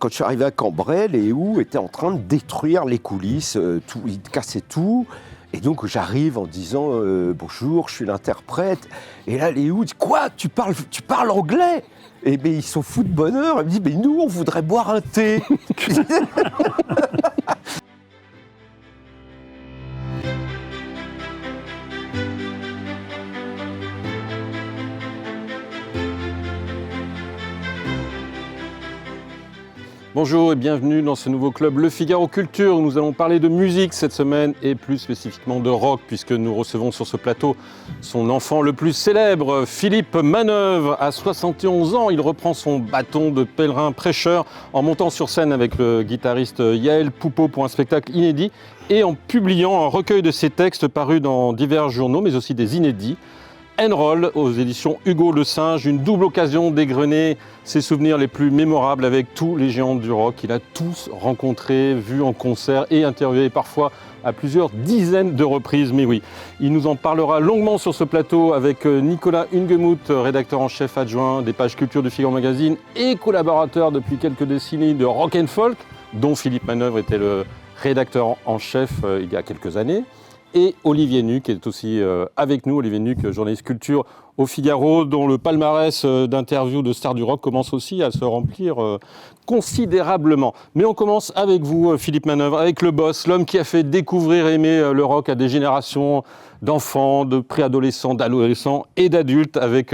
Quand je suis arrivé à Cambrai, les Who étaient en train de détruire les coulisses, ils cassaient tout. Et donc j'arrive en disant bonjour, je suis l'interprète. Et là les Who disent quoi, tu parles anglais? Et bien ils sont fous de bonheur. Ils me disent mais nous on voudrait boire un thé. Bonjour et bienvenue dans ce nouveau club Le Figaro Culture où nous allons parler de musique cette semaine et plus spécifiquement de rock puisque nous recevons sur ce plateau son enfant le plus célèbre, Philippe Manœuvre. À 71 ans, il reprend son bâton de pèlerin prêcheur en montant sur scène avec le guitariste Yaël Poupeau pour un spectacle inédit et en publiant un recueil de ses textes parus dans divers journaux mais aussi des inédits. N-Roll aux éditions Hugo Le Singe, une double occasion d'égrener ses souvenirs les plus mémorables avec tous les géants du rock qu'il a tous rencontrés, vus en concert et interviewés parfois à plusieurs dizaines de reprises. Mais oui, il nous en parlera longuement sur ce plateau avec Nicolas Ungemuth, rédacteur en chef adjoint des pages culture du Figaro Magazine et collaborateur depuis quelques décennies de Rock and Folk, dont Philippe Manœuvre était le rédacteur en chef il y a quelques années. Et Olivier Nuc qui est aussi avec nous, Olivier Nuc, journaliste culture au Figaro, dont le palmarès d'interviews de stars du rock commence aussi à se remplir considérablement. Mais on commence avec vous, Philippe Manœuvre, avec le boss, l'homme qui a fait découvrir et aimer le rock à des générations d'enfants, de préadolescents, d'adolescents et d'adultes, avec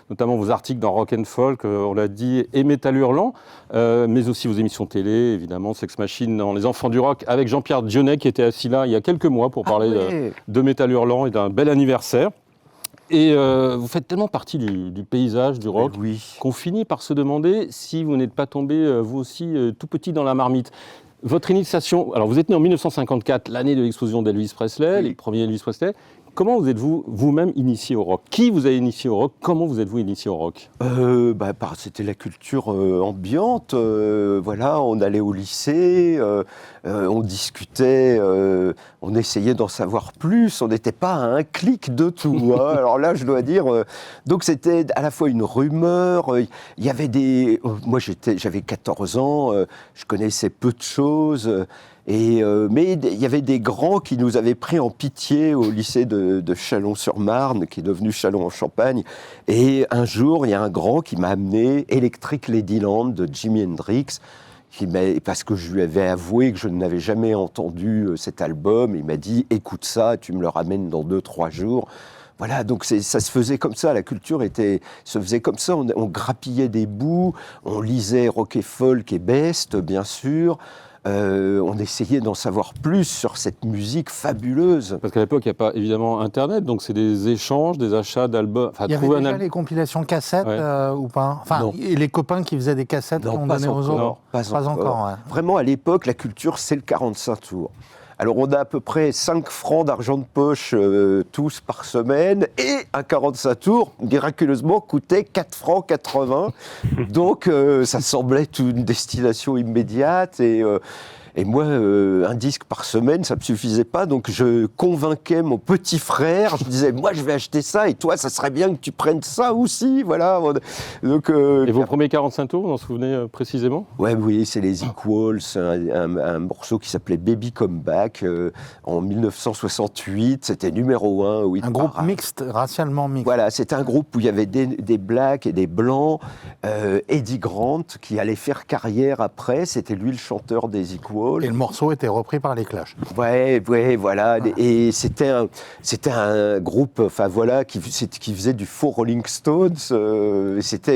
notamment vos articles dans Rock and Folk, on l'a dit, et Métal Hurlant, mais aussi vos émissions télé, évidemment, Sex Machine dans Les Enfants du Rock, avec Jean-Pierre Dionnet qui était assis là il y a quelques mois pour parler de Métal Hurlant et d'un bel anniversaire. Et vous faites tellement partie du paysage du rock qu'on finit par se demander si vous n'êtes pas tombé, vous aussi, tout petit dans la marmite. Votre initiation, alors vous êtes né en 1954, l'année de l'explosion d'Elvis Presley, les premiers Elvis Presley. Comment vous êtes-vous vous-même initié au rock? Qui vous a initié au rock? Comment vous êtes-vous initié au rock? C'était la culture ambiante. Voilà, on allait au lycée, on discutait, on essayait d'en savoir plus. On n'était pas à un clic de tout. Hein. Alors là, je dois dire, donc c'était à la fois une rumeur. Il y avait des, moi j'avais 14 ans, je connaissais peu de choses. Mais il y avait des grands qui nous avaient pris en pitié au lycée de Châlons-sur-Marne, qui est devenu Châlons-en-Champagne. Et un jour, il y a un grand qui m'a amené Electric Ladyland de Jimi Hendrix, parce que je lui avais avoué que je n'avais jamais entendu cet album. Il m'a dit « Écoute ça, tu me le ramènes dans 2-3 jours ». Voilà, donc ça se faisait comme ça, la culture se faisait comme ça, on grappillait des bouts, on lisait Rock et Folk et Best, bien sûr. On essayait d'en savoir plus sur cette musique fabuleuse. Parce qu'à l'époque, il n'y a pas évidemment Internet, donc c'est des échanges, des achats d'albums. Il y avait déjà les compilations cassettes ou pas? Enfin, et les copains qui faisaient des cassettes qu'on donnait aux autres? Pas encore. Ouais. Vraiment, à l'époque, la culture, c'est le 45 tours. Alors, on a à peu près 5 francs d'argent de poche tous par semaine, et un 45 tours, miraculeusement, coûtait 4 francs 80. Donc, ça semblait une destination immédiate. Et moi, un disque par semaine, ça ne me suffisait pas. Donc, je convainquais mon petit frère. Je disais, moi, je vais acheter ça. Et toi, ça serait bien que tu prennes ça aussi. Voilà. Donc, et vos premiers 45 tours, vous en souvenez précisément? Oui, c'est les Equals, un morceau qui s'appelait Baby Come Back en 1968. C'était numéro 1. Un groupe mixte, racialement mixte. Voilà, c'était un groupe où il y avait des blacks et des blancs. Eddie Grant, qui allait faire carrière après, c'était lui le chanteur des Equals. Et le morceau était repris par les Clash. Ouais, voilà. Et c'était un groupe, enfin voilà, qui faisait du faux Rolling Stones.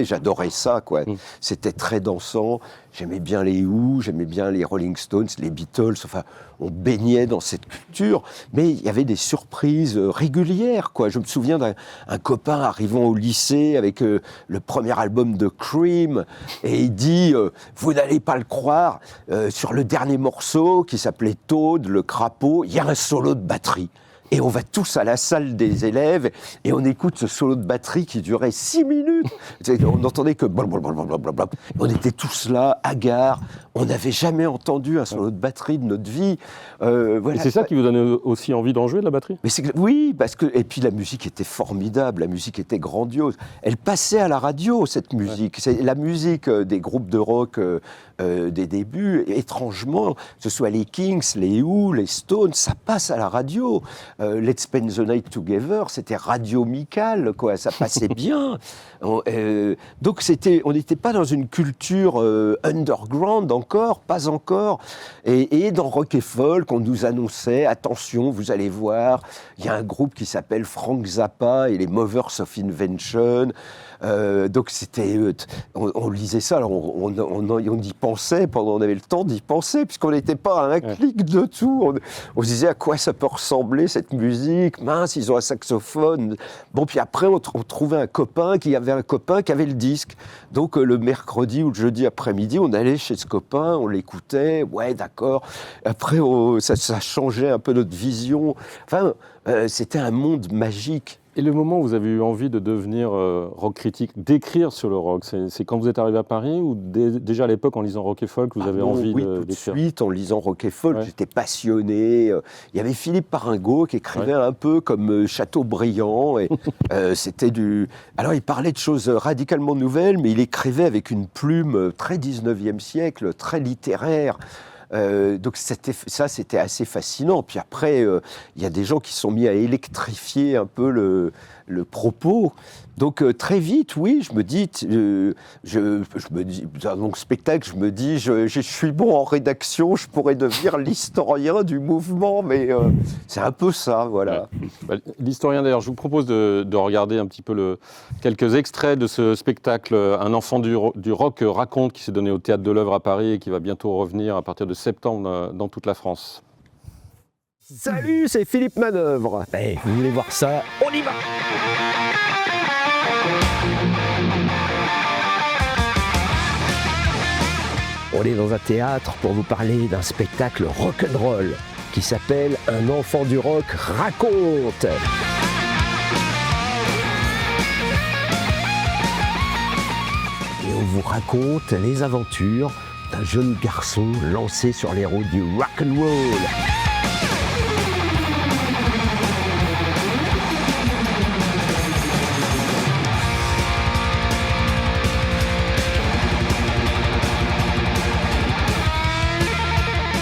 J'adorais ça, quoi. C'était très dansant. J'aimais bien les Who, j'aimais bien les Rolling Stones, les Beatles. Enfin, on baignait dans cette culture. Mais il y avait des surprises régulières, quoi. Je me souviens d'un copain arrivant au lycée avec le premier album de Cream, et il dit vous n'allez pas le croire, sur le dernier morceau qui s'appelait Toad, le crapaud, il y a un solo de batterie. Et on va tous à la salle des élèves et on écoute ce solo de batterie qui durait 6 minutes. On n'entendait que blablabla. On était tous là, hagards. On n'avait jamais entendu un solo de batterie de notre vie. Voilà. Et c'est ça qui vous donnait aussi envie d'en jouer, de la batterie? Oui, parce que... Et puis la musique était formidable, la musique était grandiose. Elle passait à la radio, cette musique. C'est la musique des groupes de rock des débuts. Et étrangement, que ce soit les Kings, les Who, les Stones, ça passe à la radio. Let's Spend the Night Together, c'était radiomical, quoi, ça passait bien. Donc on n'était pas dans une culture underground encore, pas encore. Et dans Rock et Folk, on nous annonçait, attention, vous allez voir, il y a un groupe qui s'appelle Frank Zappa et les Mothers of Invention. Donc on lisait ça, alors on y pensait, on avait le temps d'y penser, puisqu'on n'était pas à un clic de tout. On se disait à quoi ça peut ressembler cette musique, mince, ils ont un saxophone. Bon, puis après on trouvait un copain qui avait le disque. Donc le mercredi ou le jeudi après-midi, on allait chez ce copain, on l'écoutait, ouais d'accord. Après ça changeait un peu notre vision. Enfin, c'était un monde magique. Et le moment où vous avez eu envie de devenir rock critique, d'écrire sur le rock, c'est quand vous êtes arrivé à Paris ou déjà à l'époque en lisant Rock et Folk, vous avez envie d'écrire ? Tout de suite, en lisant Rock et Folk, j'étais passionné. Il y avait Philippe Paringot qui écrivait un peu comme Chateaubriand. Et, c'était Alors, il parlait de choses radicalement nouvelles, mais il écrivait avec une plume très 19e siècle, très littéraire. Donc c'était assez fascinant. Puis après, il y a des gens qui sont mis à électrifier un peu le propos. Donc très vite, oui, je me dis, dans mon spectacle, je me dis, je suis bon en rédaction, je pourrais devenir l'historien du mouvement, mais c'est un peu ça, voilà. Ouais. L'historien, d'ailleurs, je vous propose de regarder un petit peu quelques extraits de ce spectacle, Un enfant du rock raconte, qui s'est donné au Théâtre de l'Œuvre à Paris et qui va bientôt revenir à partir de septembre dans toute la France. Salut, c'est Philippe Manœuvre. Hey, vous voulez voir ça? On y va! On est dans un théâtre pour vous parler d'un spectacle rock'n'roll qui s'appelle Un enfant du rock raconte. Et on vous raconte les aventures d'un jeune garçon lancé sur les routes du rock'n'roll.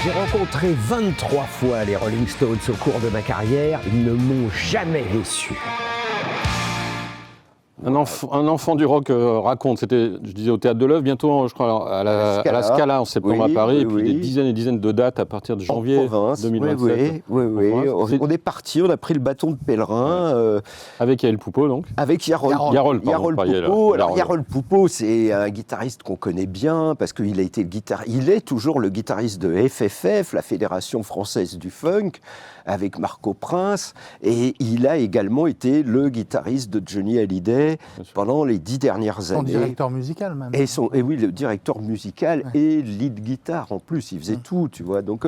J'ai rencontré 23 fois les Rolling Stones au cours de ma carrière, ils ne m'ont jamais déçu. Un enfant du rock raconte, c'était, je disais, au Théâtre de l'Œuvre, bientôt, je crois, à la Scala en septembre à Paris, et puis des dizaines et dizaines de dates à partir de janvier 2027. Oui. On est parti, on a pris le bâton de pèlerin. Avec Yael Poupeau, donc. Avec Yarol Poupeau. Alors Yarol Poupeau, c'est un guitariste qu'on connaît bien, parce qu'il a été il est toujours le guitariste de FFF, la Fédération Française du Funk, avec Marco Prince, et il a également été le guitariste de Johnny Hallyday pendant les 10 dernières années. Son directeur musical, même. Et oui, le directeur musical et lead guitare en plus, il faisait tout, tu vois. Donc,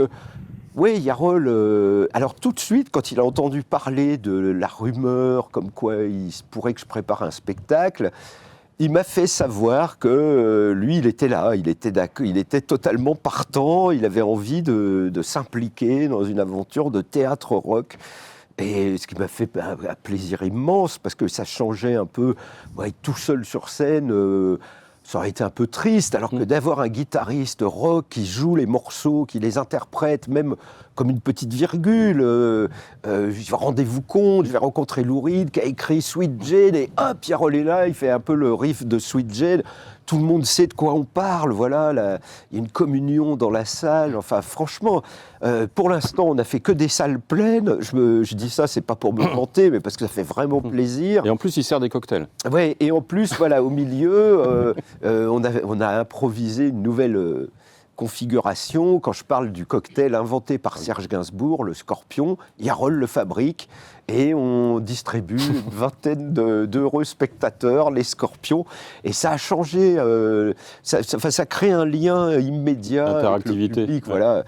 oui, Yarol, alors tout de suite, quand il a entendu parler de la rumeur, comme quoi il pourrait que je prépare un spectacle, il m'a fait savoir que lui, il était là, il était totalement partant, il avait envie de s'impliquer dans une aventure de théâtre rock. Et ce qui m'a fait un plaisir immense, parce que ça changeait un peu, être tout seul sur scène, ça aurait été un peu triste, alors que d'avoir un guitariste rock qui joue les morceaux, qui les interprète, même comme une petite virgule, rendez-vous compte, je vais rencontrer Lou Reed qui a écrit Sweet Jane, et hop, Yarol est là, il fait un peu le riff de Sweet Jane. Tout le monde sait de quoi on parle, voilà, il y a une communion dans la salle, enfin franchement, pour l'instant on n'a fait que des salles pleines, je dis ça, c'est pas pour me vanter, mais parce que ça fait vraiment plaisir. Et en plus il sert des cocktails. Oui, et en plus, voilà, au milieu, on a improvisé une nouvelle configuration. Quand je parle du cocktail inventé par Serge Gainsbourg, le Scorpion, Yarol le fabrique, et on distribue une vingtaine d'heureux spectateurs, les Scorpions, et ça a changé, ça crée un lien immédiat avec le public, voilà.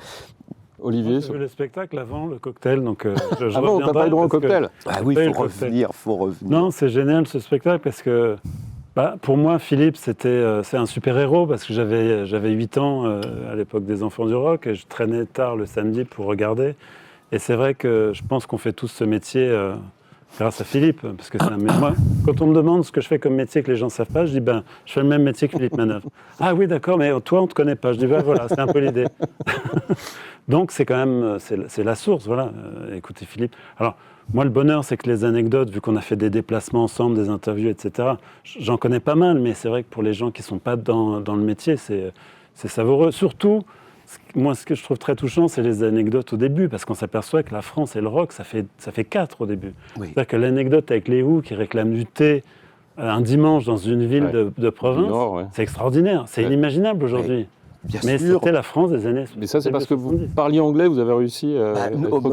Olivier, j'ai vu le spectacle avant le cocktail, donc avant, t'as pas eu droit au cocktail. Ah oui, il faut revenir. Non, c'est génial ce spectacle parce que pour moi, Philippe, c'est un super-héros parce que j'avais 8 ans à l'époque des Enfants du Rock et je traînais tard le samedi pour regarder. Et c'est vrai que je pense qu'on fait tous ce métier grâce à Philippe, parce que moi, quand on me demande ce que je fais comme métier que les gens ne savent pas, je dis je fais le même métier que Philippe Manœuvre. Ah oui, d'accord, mais toi, on ne te connaît pas. Je dis voilà, c'est un peu l'idée. Donc c'est quand même, c'est la source, voilà. Écoutez Philippe. Alors moi, le bonheur, c'est que les anecdotes, vu qu'on a fait des déplacements ensemble, des interviews, etc., j'en connais pas mal, mais c'est vrai que pour les gens qui ne sont pas dans le métier, c'est savoureux. Surtout, moi, ce que je trouve très touchant, c'est les anecdotes au début, parce qu'on s'aperçoit que la France et le rock, ça fait 4 au début. Oui. C'est-à-dire que l'anecdote avec les Who qui réclament du thé un dimanche dans une ville de province, Nord, c'est extraordinaire. C'est inimaginable aujourd'hui. Mais c'était la France des années 70. Mais ça, c'est parce que vous parliez anglais, vous avez réussi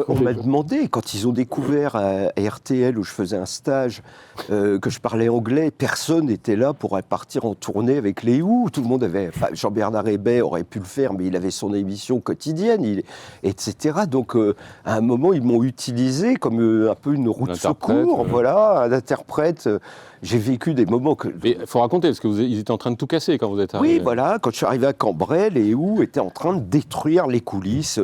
on m'a demandé, quand ils ont découvert à RTL, où je faisais un stage, que je parlais anglais, personne n'était là pour partir en tournée avec les Who. Tout le monde avait... Enfin, Jean-Bernard Hébet aurait pu le faire, mais il avait son émission quotidienne, etc. Donc, à un moment, ils m'ont utilisé comme un peu une roue de secours, voilà, un interprète... J'ai vécu des moments que... Mais il faut raconter, parce qu'ils étaient en train de tout casser quand vous êtes arrivé. Oui, voilà, quand je suis arrivé à Cambrai, les Who étaient en train de détruire les coulisses,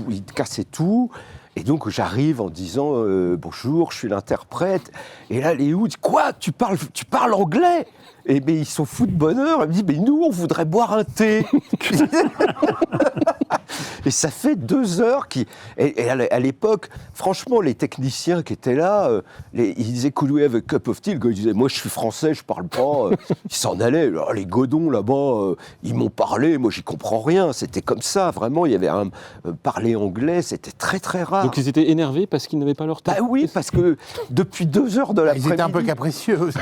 ils cassaient tout. Et donc j'arrive en disant bonjour, je suis l'interprète. Et là, les Who disent quoi, tu parles anglais? Et bien, ils sont fous de bonheur. Ils me disent mais nous, on voudrait boire un thé. Et ça fait 2 heures et à l'époque, franchement, les techniciens qui étaient là, ils disaient could we have a cup of tea? Le gars il disait moi je suis français, je parle pas. Ils s'en allaient. Alors, les godons là-bas, ils m'ont parlé, moi j'y comprends rien. C'était comme ça, vraiment. Il y avait parler anglais, c'était très très rare. Donc ils étaient énervés parce qu'ils n'avaient pas leur thé. Bah oui, parce que depuis 2 heures de l'après-midi, ils étaient un peu capricieux aussi.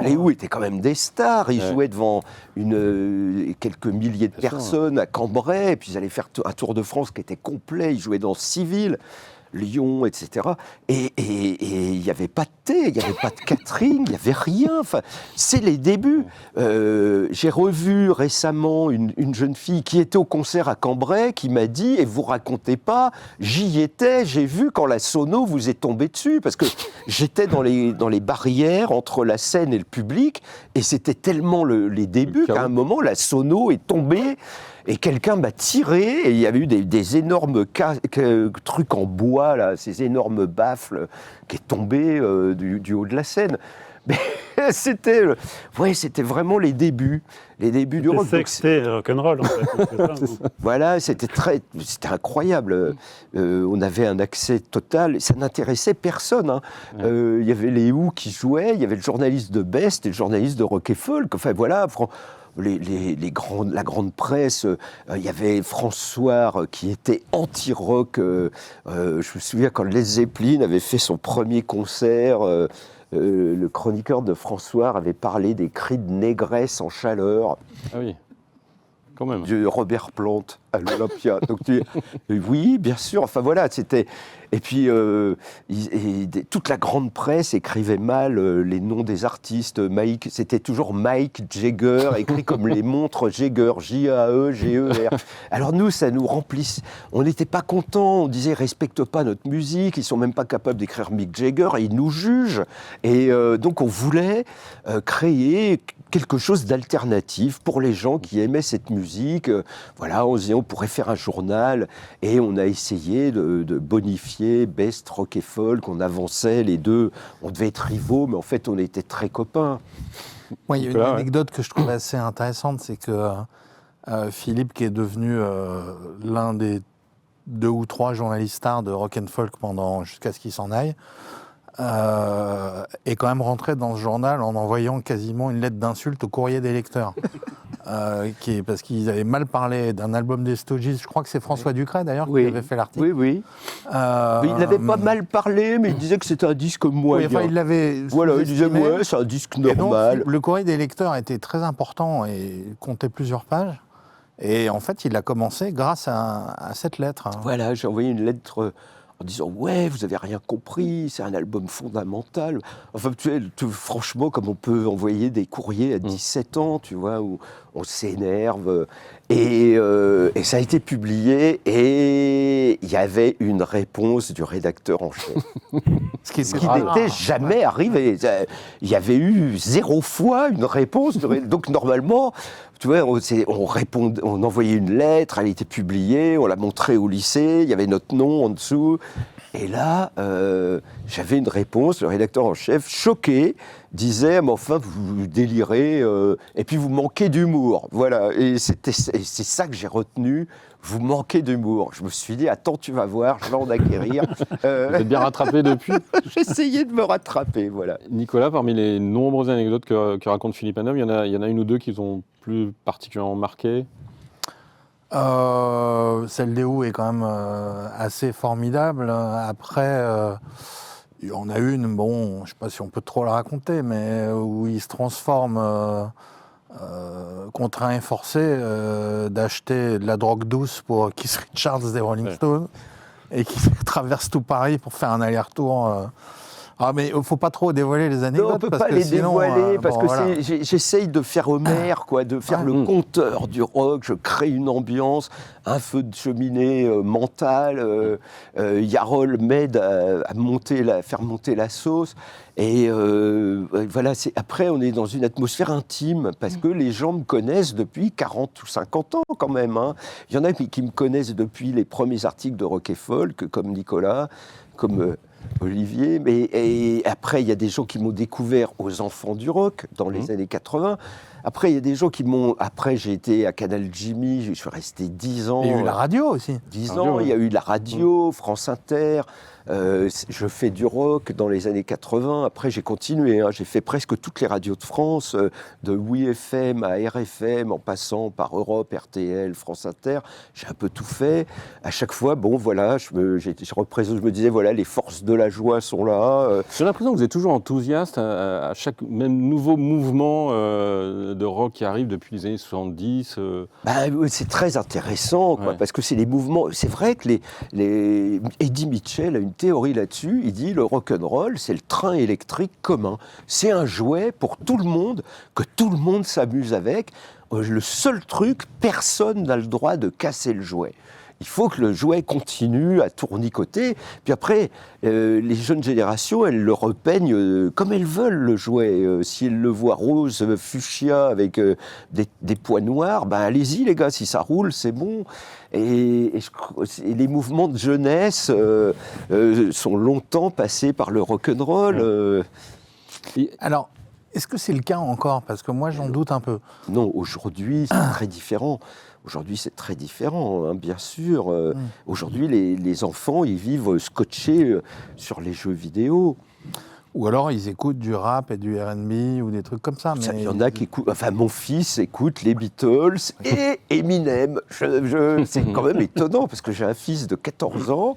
Les Who étaient quand même des stars. Ils jouaient devant quelques milliers de personnes à Cambrai, et puis ils allaient faire un tour de France qui était complet. Ils jouaient dans 6 villes, Lyon, etc. Et il n'y avait pas de thé, il n'y avait pas de catering, il n'y avait rien. Enfin, c'est les débuts. J'ai revu récemment une jeune fille qui était au concert à Cambrai, qui m'a dit, et vous racontez pas, j'y étais, j'ai vu quand la sono vous est tombée dessus, parce que j'étais dans les barrières entre la scène et le public, et c'était tellement les débuts qu'à un moment, la sono est tombée. Et quelqu'un m'a tiré, et il y avait eu des énormes trucs en bois, là, ces énormes baffles qui est tombé du haut de la scène. Mais c'était vraiment les débuts du rock. C'était rock'n'roll, en fait. Voilà, c'était incroyable. On avait un accès total, ça n'intéressait personne. Hein. Il y avait les Who qui jouaient, il y avait le journaliste de Best et le journaliste de Rock et Folk. Enfin voilà. La grande presse, il y avait François qui était anti-rock. Je me souviens quand Led Zeppelin avait fait son premier concert, le chroniqueur de François avait parlé des cris de négresse en chaleur. Ah oui, quand même. De Robert Plant à l'Olympia. Donc oui, bien sûr. Enfin voilà, c'était. Et puis toute la grande presse écrivait mal les noms des artistes. C'était toujours Mike Jagger, écrit comme les montres Jagger, J-A-E-G-E-R. Alors nous, ça nous remplissait. On n'était pas contents. On disait respecte pas notre musique. Ils sont même pas capables d'écrire Mick Jagger et ils nous jugent. Et donc on voulait créer quelque chose d'alternatif pour les gens qui aimaient cette musique. Voilà, on se disait on pourrait faire un journal et on a essayé de bonifier Best, Rock et Folk, on avançait les deux, on devait être rivaux, mais en fait on était très copains. Moi, il y a une anecdote que je trouve assez intéressante, c'est que Philippe, qui est devenu l'un des 2 ou 3 journalistes stars de Rock and Folk jusqu'à ce qu'il s'en aille, est quand même rentré dans ce journal en envoyant quasiment une lettre d'insulte au courrier des lecteurs. Parce qu'ils avaient mal parlé d'un album des Stooges. Je crois que c'est François Ducret d'ailleurs qui avait fait l'article. Oui. Mais il n'avait pas mal parlé, mais il disait que c'était un disque moyen. Oui, il l'avait. Voilà, il disait c'est un disque normal. Donc, le courrier des lecteurs était très important et comptait plusieurs pages. Et en fait, il a commencé grâce à cette lettre. Voilà, j'ai envoyé une lettre en disant « Ouais, vous avez rien compris, c'est un album fondamental. » Enfin, franchement, comme on peut envoyer des courriers à 17 ans, tu vois, où on s'énerve. Et ça a été publié et il y avait une réponse du rédacteur en chef. Ce qui n'était jamais arrivé. Il y avait eu 0 fois une réponse. Donc normalement, tu vois, on envoyait une lettre, elle était publiée, on l'a montrée au lycée, il y avait notre nom en dessous. Et là, j'avais une réponse. Le rédacteur en chef, choqué, disait « Mais enfin, vous délirez, et puis vous manquez d'humour. » Voilà, et c'est ça que j'ai retenu. Vous manquez d'humour. Je me suis dit « Attends, tu vas voir, je vais en acquérir. » Vous êtes bien rattrapé depuis. J'essayais de me rattraper, voilà. Nicolas, parmi les nombreuses anecdotes que raconte Philippe Manœuvre, il y en a une ou deux qui vous ont plus particulièrement marqué. Celle des Houes est quand même assez formidable. Après, on a une, bon, je ne sais pas si on peut trop la raconter, mais où il se transforme, contraint et forcé, d'acheter de la drogue douce pour Keith Richards des Rolling Stones, et qui traverse tout Paris pour faire un aller-retour. Ah, mais il ne faut pas trop dévoiler les anecdotes. Non, on ne peut pas les dévoiler, parce que j'essaye de faire Homer, quoi, de faire le conteur du rock. Je crée une ambiance, un feu de cheminée mental. Yarol m'aide à faire monter la sauce. Et voilà, après, on est dans une atmosphère intime, parce que les gens me connaissent depuis 40 ou 50 ans, quand même. Hein. Il y en a qui me connaissent depuis les premiers articles de Rock et Folk, comme Nicolas, comme... Olivier, et après il y a des gens qui m'ont découvert aux Enfants du Rock dans les années 80. Après il y a des gens qui m'ont... Après j'ai été à Canal Jimmy, je suis resté 10 ans. Il y a eu la radio aussi. 10 ans, il y a eu la radio, France Inter. Je fais du rock dans les années 80. Après, j'ai continué. Hein. J'ai fait presque toutes les radios de France, de Oui FM à RFM, en passant par Europe, RTL, France Inter. J'ai un peu tout fait. À chaque fois, bon, voilà, je me disais, voilà, les forces de la joie sont là. J'ai l'impression que vous êtes toujours enthousiaste à chaque même nouveau mouvement de rock qui arrive depuis les années 70. Bah, c'est très intéressant, quoi, parce que c'est les mouvements. C'est vrai que Eddie Mitchell a une théorie là-dessus. Il dit le rock'n'roll, c'est le train électrique commun. C'est un jouet pour tout le monde, que tout le monde s'amuse avec. Le seul truc, personne n'a le droit de casser le jouet. Il faut que le jouet continue à tournicoter. Puis après, les jeunes générations, elles le repeignent comme elles veulent, le jouet. Si elles le voient rose, fuchsia, avec des pois noirs, ben allez-y les gars, si ça roule, c'est bon. Et les mouvements de jeunesse sont longtemps passés par le rock'n'roll. Alors, est-ce que c'est le cas encore? Parce que moi, j'en doute un peu. Non, aujourd'hui, c'est très différent. Aujourd'hui, c'est très différent, hein, bien sûr. Aujourd'hui, les enfants, ils vivent scotchés sur les jeux vidéo. Ou alors, ils écoutent du rap et du R&B ou des trucs comme ça. Il y en a qui écoutent... Enfin, mon fils écoute les Beatles et Eminem. C'est quand même étonnant, parce que j'ai un fils de 14 ans...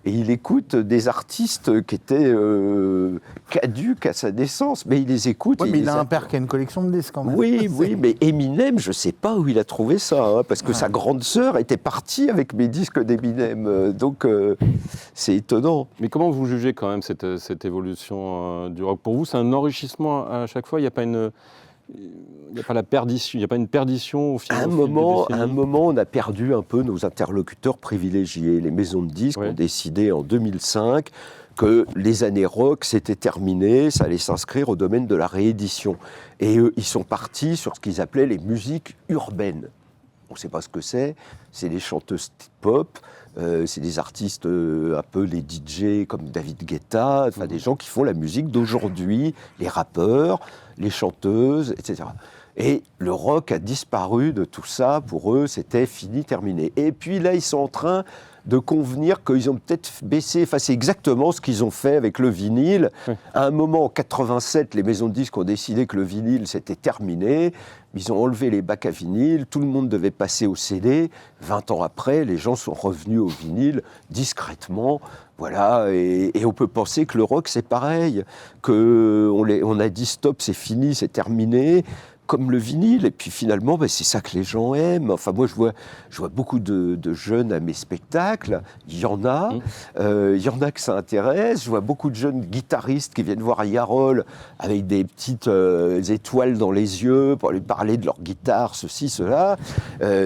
Et il écoute des artistes qui étaient caducs à sa naissance, mais il les écoute. Oui, mais il a un père qui a une collection de disques quand même. Oui, mais Eminem, je ne sais pas où il a trouvé ça, hein, parce que sa grande sœur était partie avec mes disques d'Eminem, donc c'est étonnant. Mais comment vous jugez quand même cette évolution du rock? Pour vous, c'est un enrichissement à chaque fois? Il n'y a pas la perdition, il n'y a pas une perdition au final. À un moment, on a perdu un peu nos interlocuteurs privilégiés. Les maisons de disques ont décidé en 2005 que les années rock, c'était terminé, ça allait s'inscrire au domaine de la réédition. Et eux, ils sont partis sur ce qu'ils appelaient les musiques urbaines. On ne sait pas ce que c'est des chanteuses pop, c'est des artistes un peu les DJ comme David Guetta, enfin des gens qui font la musique d'aujourd'hui, les rappeurs, les chanteuses, etc. Et le rock a disparu de tout ça, pour eux c'était fini, terminé. Et puis là ils sont en train de convenir qu'ils ont peut-être baissé, enfin c'est exactement ce qu'ils ont fait avec le vinyle. À un moment en 87, les maisons de disques ont décidé que le vinyle c'était terminé, ils ont enlevé les bacs à vinyle, tout le monde devait passer au CD. 20 ans après, les gens sont revenus au vinyle discrètement. Voilà, et on peut penser que le rock c'est pareil, qu'on a dit stop, c'est fini, c'est terminé, comme le vinyle, et puis finalement c'est ça que les gens aiment. Enfin moi je vois beaucoup de jeunes à mes spectacles, il y en a que ça intéresse, je vois beaucoup de jeunes guitaristes qui viennent voir Yarol avec des petites étoiles dans les yeux pour lui parler de leur guitare, ceci, cela.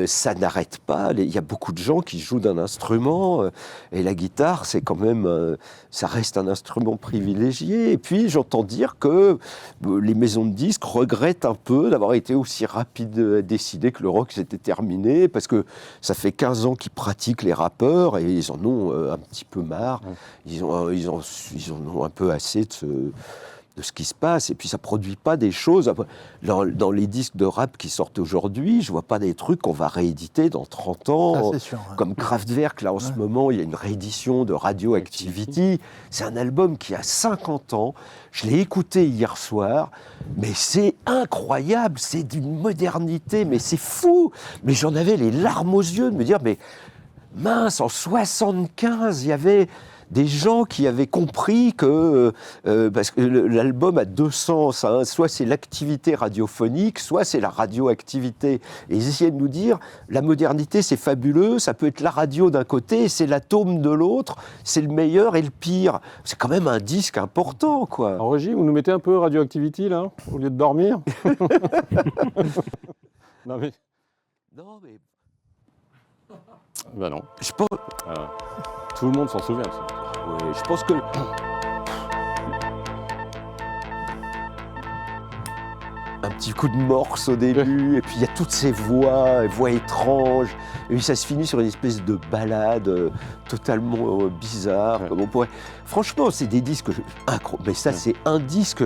Ça n'arrête pas, il y a beaucoup de gens qui jouent d'un instrument, et la guitare c'est quand même, ça reste un instrument privilégié. Et puis j'entends dire que les maisons de disques regrettent un peu d'avoir été aussi rapide à décider que le rock c'était terminé, parce que ça fait 15 ans qu'ils pratiquent les rappeurs, et ils en ont un petit peu marre. Ils en ont un peu assez de ce qui se passe, et puis ça produit pas des choses. Dans les disques de rap qui sortent aujourd'hui, je vois pas des trucs qu'on va rééditer dans 30 ans, c'est sûr, ouais. comme Kraftwerk, là en ce moment, il y a une réédition de Radioactivity. C'est un album qui a 50 ans, je l'ai écouté hier soir, mais c'est incroyable, c'est d'une modernité, mais c'est fou. Mais j'en avais les larmes aux yeux de me dire, mais mince, en 75, il y avait des gens qui avaient compris que, parce que l'album a deux sens, hein, soit c'est l'activité radiophonique, soit c'est la radioactivité. Et ils essayaient de nous dire, la modernité c'est fabuleux, ça peut être la radio d'un côté, c'est l'atome de l'autre, c'est le meilleur et le pire. C'est quand même un disque important, quoi. Alors, Régis, vous nous mettez un peu Radioactivity, là, au lieu de dormir? Non, mais... Non, mais... Bah non. Je pense... Tout le monde s'en souvient. Ça. Ouais, je pense que... Un petit coup de morse au début, et puis il y a toutes ces voix étranges, et puis ça se finit sur une espèce de ballade totalement bizarre, comme on pourrait... Franchement, c'est des disques incroyables, mais ça c'est un disque,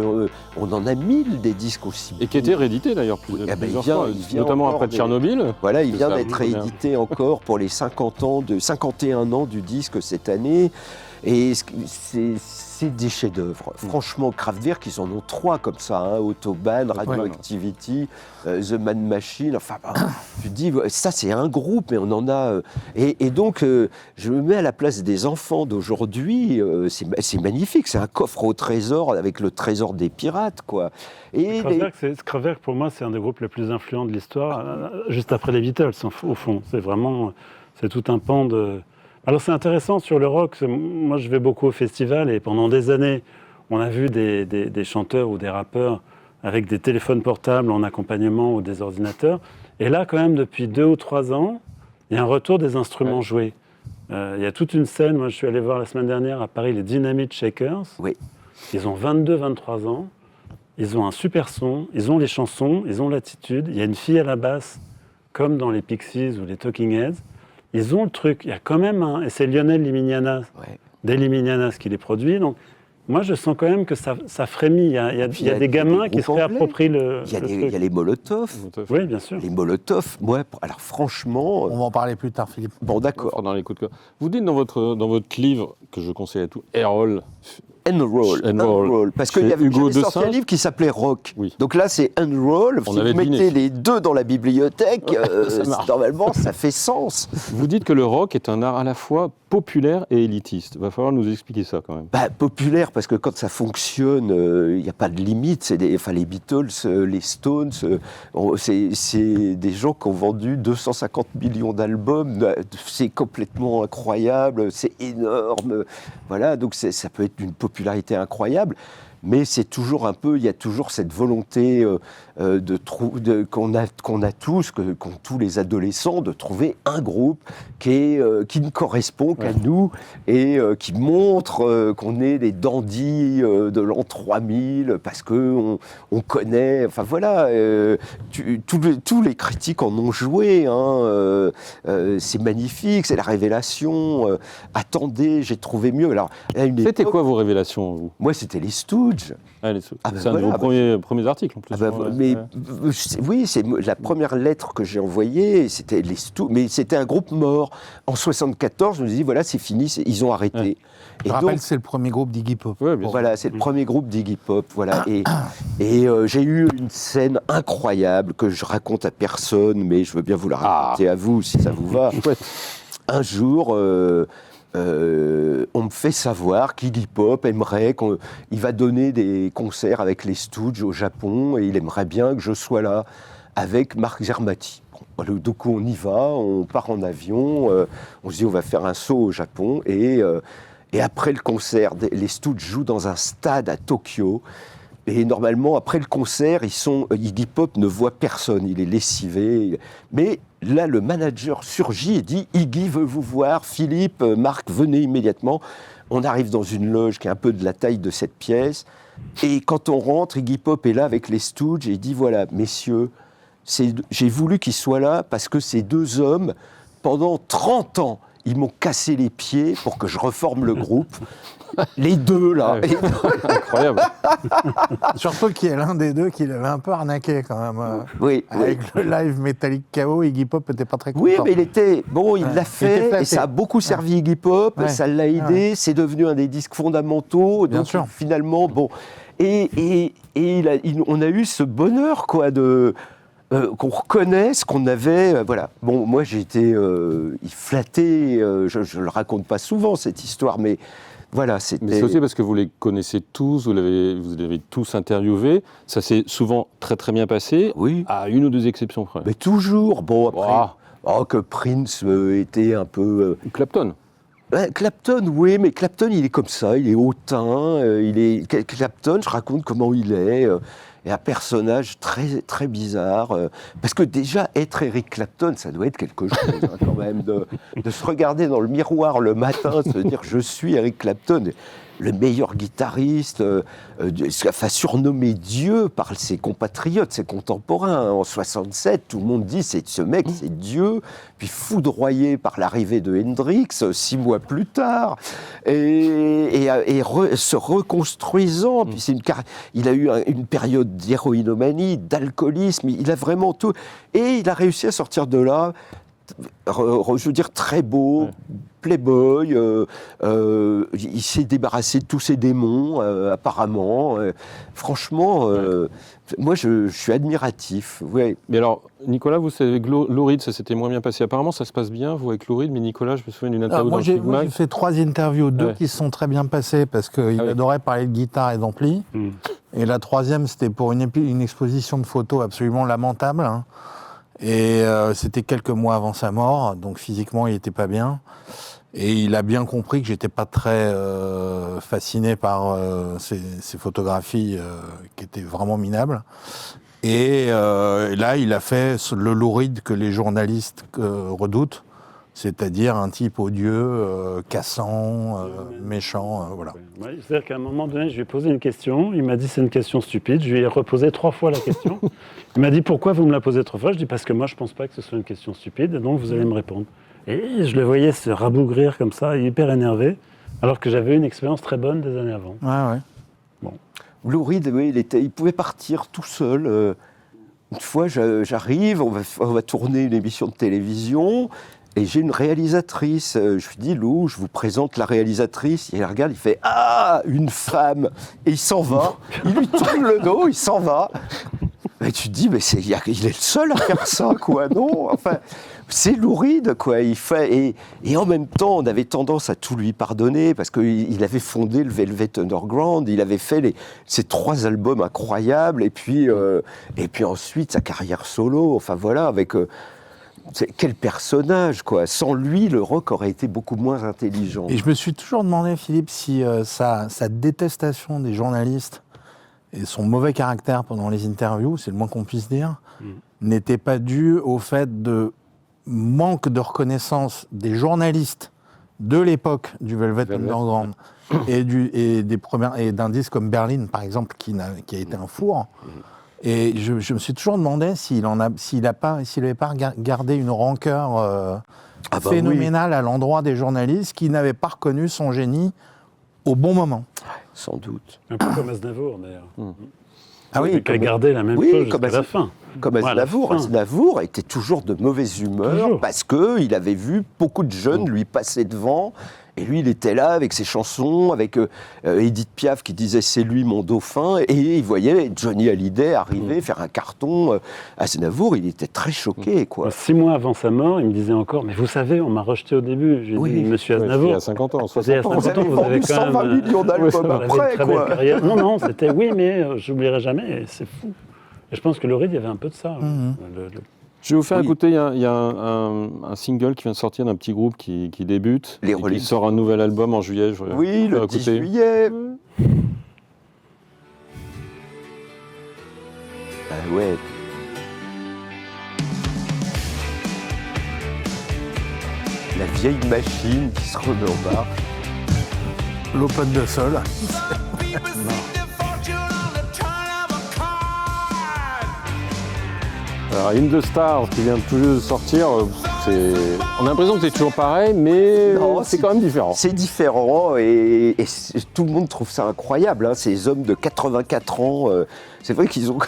on en a 1000 des disques aussi. Et qui a été réédité d'ailleurs plusieurs fois, notamment après Tchernobyl. Voilà, il vient d'être réédité encore pour les 51 ans du disque cette année, et c'est des chefs-d'œuvre. Franchement, Kraftwerk, ils en ont 3 comme ça, hein, Autobahn, Radioactivity, The Man Machine. Enfin, tu te dis, ça c'est un groupe, mais on en a. Et donc, je me mets à la place des enfants d'aujourd'hui. C'est magnifique, c'est un coffre au trésor avec le trésor des pirates, quoi. Et Kraftwerk, pour moi, c'est un des groupes les plus influents de l'histoire, juste après les Beatles, au fond. C'est tout un pan de. Alors c'est intéressant sur le rock, moi je vais beaucoup au festival et pendant des années on a vu des chanteurs ou des rappeurs avec des téléphones portables en accompagnement ou des ordinateurs. Et là quand même depuis 2 ou 3 ans, il y a un retour des instruments joués. Il y a toute une scène, moi je suis allé voir la semaine dernière à Paris les Dynamite Shakers. Oui. Ils ont 22-23 ans, ils ont un super son, ils ont les chansons, ils ont l'attitude. Il y a une fille à la basse comme dans les Pixies ou les Talking Heads. Ils ont le truc, il y a quand même et c'est Lionel Liminianas, d'Eliminianas qui les produit, donc moi je sens quand même que ça frémit, il y a des gamins qui se réapproprient le truc. Il y a les Molotov. Oui, bien sûr. Les Molotov, moi, alors franchement... On va en parler plus tard, Philippe. Bon, d'accord. Dans les coups de cœur. Vous dites dans votre livre, que je conseille à tous, Errol... Unroll. Parce qu'il y avait sorti un livre qui s'appelait Rock. Oui. Donc là, c'est Unroll. Si vous mettez les deux dans la bibliothèque, normalement, ça fait sens. Vous dites que le rock est un art à la fois populaire et élitiste. Il va falloir nous expliquer ça quand même. Populaire, parce que quand ça fonctionne, il n'y a pas de limite. Les Beatles, les Stones, c'est des gens qui ont vendu 250 millions d'albums. C'est complètement incroyable, c'est énorme. Voilà, donc ça peut être d'une popularité incroyable. Mais c'est toujours un peu, il y a toujours cette volonté qu'on a tous, qu'ont tous les adolescents, de trouver un groupe qui ne correspond qu'à nous et qui montre qu'on est des dandys de l'an 3000 parce qu'on connaît. Enfin voilà, tous les critiques en ont joué. Hein, c'est magnifique, c'est la révélation. Attendez, j'ai trouvé mieux. Alors, c'était quoi vos révélations, vous ? Moi, c'était les Stooges. C'est un de vos premiers articles en plus. Oui, c'est la première lettre que j'ai envoyée, c'était les Stooges, mais c'était un groupe mort. En 74, je me dis voilà, c'est fini, ils ont arrêté. Ouais. Je rappelle, c'est le premier groupe d'Iggy Pop. Ouais, voilà, c'est le premier groupe d'Iggy Pop. Voilà. Et j'ai eu une scène incroyable que je raconte à personne, mais je veux bien vous la raconter à vous si ça vous va. Un jour. On me fait savoir qu'Iggy Pop aimerait qu'il va donner des concerts avec les Stooges au Japon et il aimerait bien que je sois là avec Marc Zermati. Donc on y va, on part en avion, on se dit on va faire un saut au Japon et après le concert, les Stooges jouent dans un stade à Tokyo Et normalement, après le concert, Iggy Pop ne voit personne, il est lessivé. Mais là, le manager surgit et dit « Iggy veut vous voir, Philippe, Marc, venez immédiatement ». On arrive dans une loge qui est un peu de la taille de cette pièce. Et quand on rentre, Iggy Pop est là avec les Stooges et il dit « Voilà, messieurs, j'ai voulu qu'ils soient là parce que ces deux hommes, pendant 30 ans, ils m'ont cassé les pieds pour que je reforme le groupe. Les deux, là. Ouais. Incroyable. Surtout qu'il y a l'un des deux qui l'avait un peu arnaqué, quand même. Oui, Avec le live Metallic KO, Iggy Pop n'était pas très content. Oui, mais il l'a fait, et ça a beaucoup servi Iggy Pop, Ouais. ça l'a aidé, c'est devenu un des disques fondamentaux. Bien donc sûr. finalement, bon. Et on a eu ce bonheur, quoi, qu'on reconnaisse qu'on avait, voilà. Bon, moi j'ai été flatté, je le raconte pas souvent cette histoire, mais voilà, c'était... Mais c'est aussi parce que vous les connaissez tous, vous les avez tous interviewés. Ça s'est souvent très très bien passé, Oui, à une ou deux exceptions près. mais toujours, bon, après... Ouah. que Prince était un peu... Clapton. Clapton, oui, mais Clapton, il est comme ça, il est hautain, Clapton, je raconte comment il est un personnage très, très bizarre, parce que déjà, être Eric Clapton, ça doit être quelque chose, hein, quand même, de se regarder dans le miroir le matin, de se dire « je suis Eric Clapton », le meilleur guitariste, surnommé Dieu par ses compatriotes, ses contemporains. En 67, tout le monde dit ce mec, c'est Dieu. Puis foudroyé par l'arrivée de Hendrix 6 mois plus tard, se reconstruisant. Puis il a eu une période d'héroïnomanie, d'alcoolisme. Il a vraiment tout, et il a réussi à sortir de là. Je veux dire, très beau, playboy, il s'est débarrassé de tous ses démons, apparemment. Franchement, moi, je suis admiratif. Ouais. Mais alors, Nicolas, vous savez, avec Lou Reed, ça s'était moins bien passé. Apparemment, ça se passe bien, vous, avec Lou Reed, mais Nicolas, je me souviens d'une interview Moi, dans j'ai Big Mac. fait 3 interviews, 2 qui se sont très bien passées parce qu'il adorait parler de guitare et d'ampli. Et la 3e, c'était pour une exposition de photos absolument lamentable, hein. Et c'était quelques mois avant sa mort, donc physiquement il n'était pas bien. Et il a bien compris que j'étais pas très fasciné par ces photographies qui étaient vraiment minables. Et là, il a fait le Lou Reed que les journalistes redoutent, c'est-à-dire un type odieux, cassant, méchant, voilà. Ouais, c'est-à-dire qu'à un moment donné, je lui ai posé une question, il m'a dit c'est une question stupide, je lui ai reposé 3 fois la question. Il m'a dit pourquoi vous me la posez 3 fois, je dis parce que moi je pense pas que ce soit une question stupide, et donc vous allez me répondre. Et je le voyais se rabougrir comme ça, hyper énervé, alors que j'avais eu une expérience très bonne des années avant. Ouais. Bon. Lou Reed, oui, il pouvait partir tout seul. Une fois, j'arrive, on va tourner une émission de télévision. Et j'ai une réalisatrice, je lui dis, Lou, je vous présente la réalisatrice. Il regarde, il fait, ah, une femme. Et il s'en va, il lui tourne le dos, il s'en va. Et tu te dis, mais il est le seul à faire ça, quoi, non? Enfin, c'est Lou Reed, quoi. Et en même temps, on avait tendance à tout lui pardonner, parce qu'il avait fondé le Velvet Underground, il avait fait ces 3 albums incroyables, et puis ensuite sa carrière solo, enfin voilà, avec... quel personnage, quoi. Sans lui, le rock aurait été beaucoup moins intelligent. Et je me suis toujours demandé, Philippe, si sa détestation des journalistes et son mauvais caractère pendant les interviews, c'est le moins qu'on puisse dire, n'était pas dû au fait de manque de reconnaissance des journalistes de l'époque du Velvet Underground et d'un disque comme Berlin, par exemple, qui a été un four. Et je me suis toujours demandé s'il n'avait pas gardé une rancœur phénoménale à l'endroit des journalistes qui n'avaient pas reconnu son génie au bon moment. Sans doute. Un peu comme Aznavour, d'ailleurs. Ah oui, qui a gardé la même chose jusqu'à la fin. Comme Aznavour. Aznavour était toujours de mauvaise humeur parce qu'il avait vu beaucoup de jeunes lui passer devant. Et lui, il était là avec ses chansons, avec Édith Piaf qui disait « c'est lui mon dauphin ». Et il voyait Johnny Hallyday arriver, faire un carton. Aznavour, il était très choqué, quoi. 6 mois avant sa mort, il me disait encore « mais vous savez, on m'a rejeté au début ». J'ai dit « monsieur Aznavour, il y a 50 ans, 60 ans, vous avez quand même 120 millions d'albums après, quoi. Non, c'était « oui, mais j'oublierai jamais ». C'est fou. Et je pense que Lou Reed, il y avait un peu de ça. Je vais vous faire écouter, il y a un single qui vient de sortir d'un petit groupe qui débute, qui sort un nouvel album en juillet. Oui, le 10 juillet. ouais. La vieille machine qui se remet en marche. L'Open de Sol. Alors, In the Stars qui vient tout juste de sortir, on a l'impression que c'est toujours pareil, mais Non, c'est quand même différent. C'est différent et tout le monde trouve ça incroyable, hein, ces hommes de 84 ans. C'est vrai qu'ils ont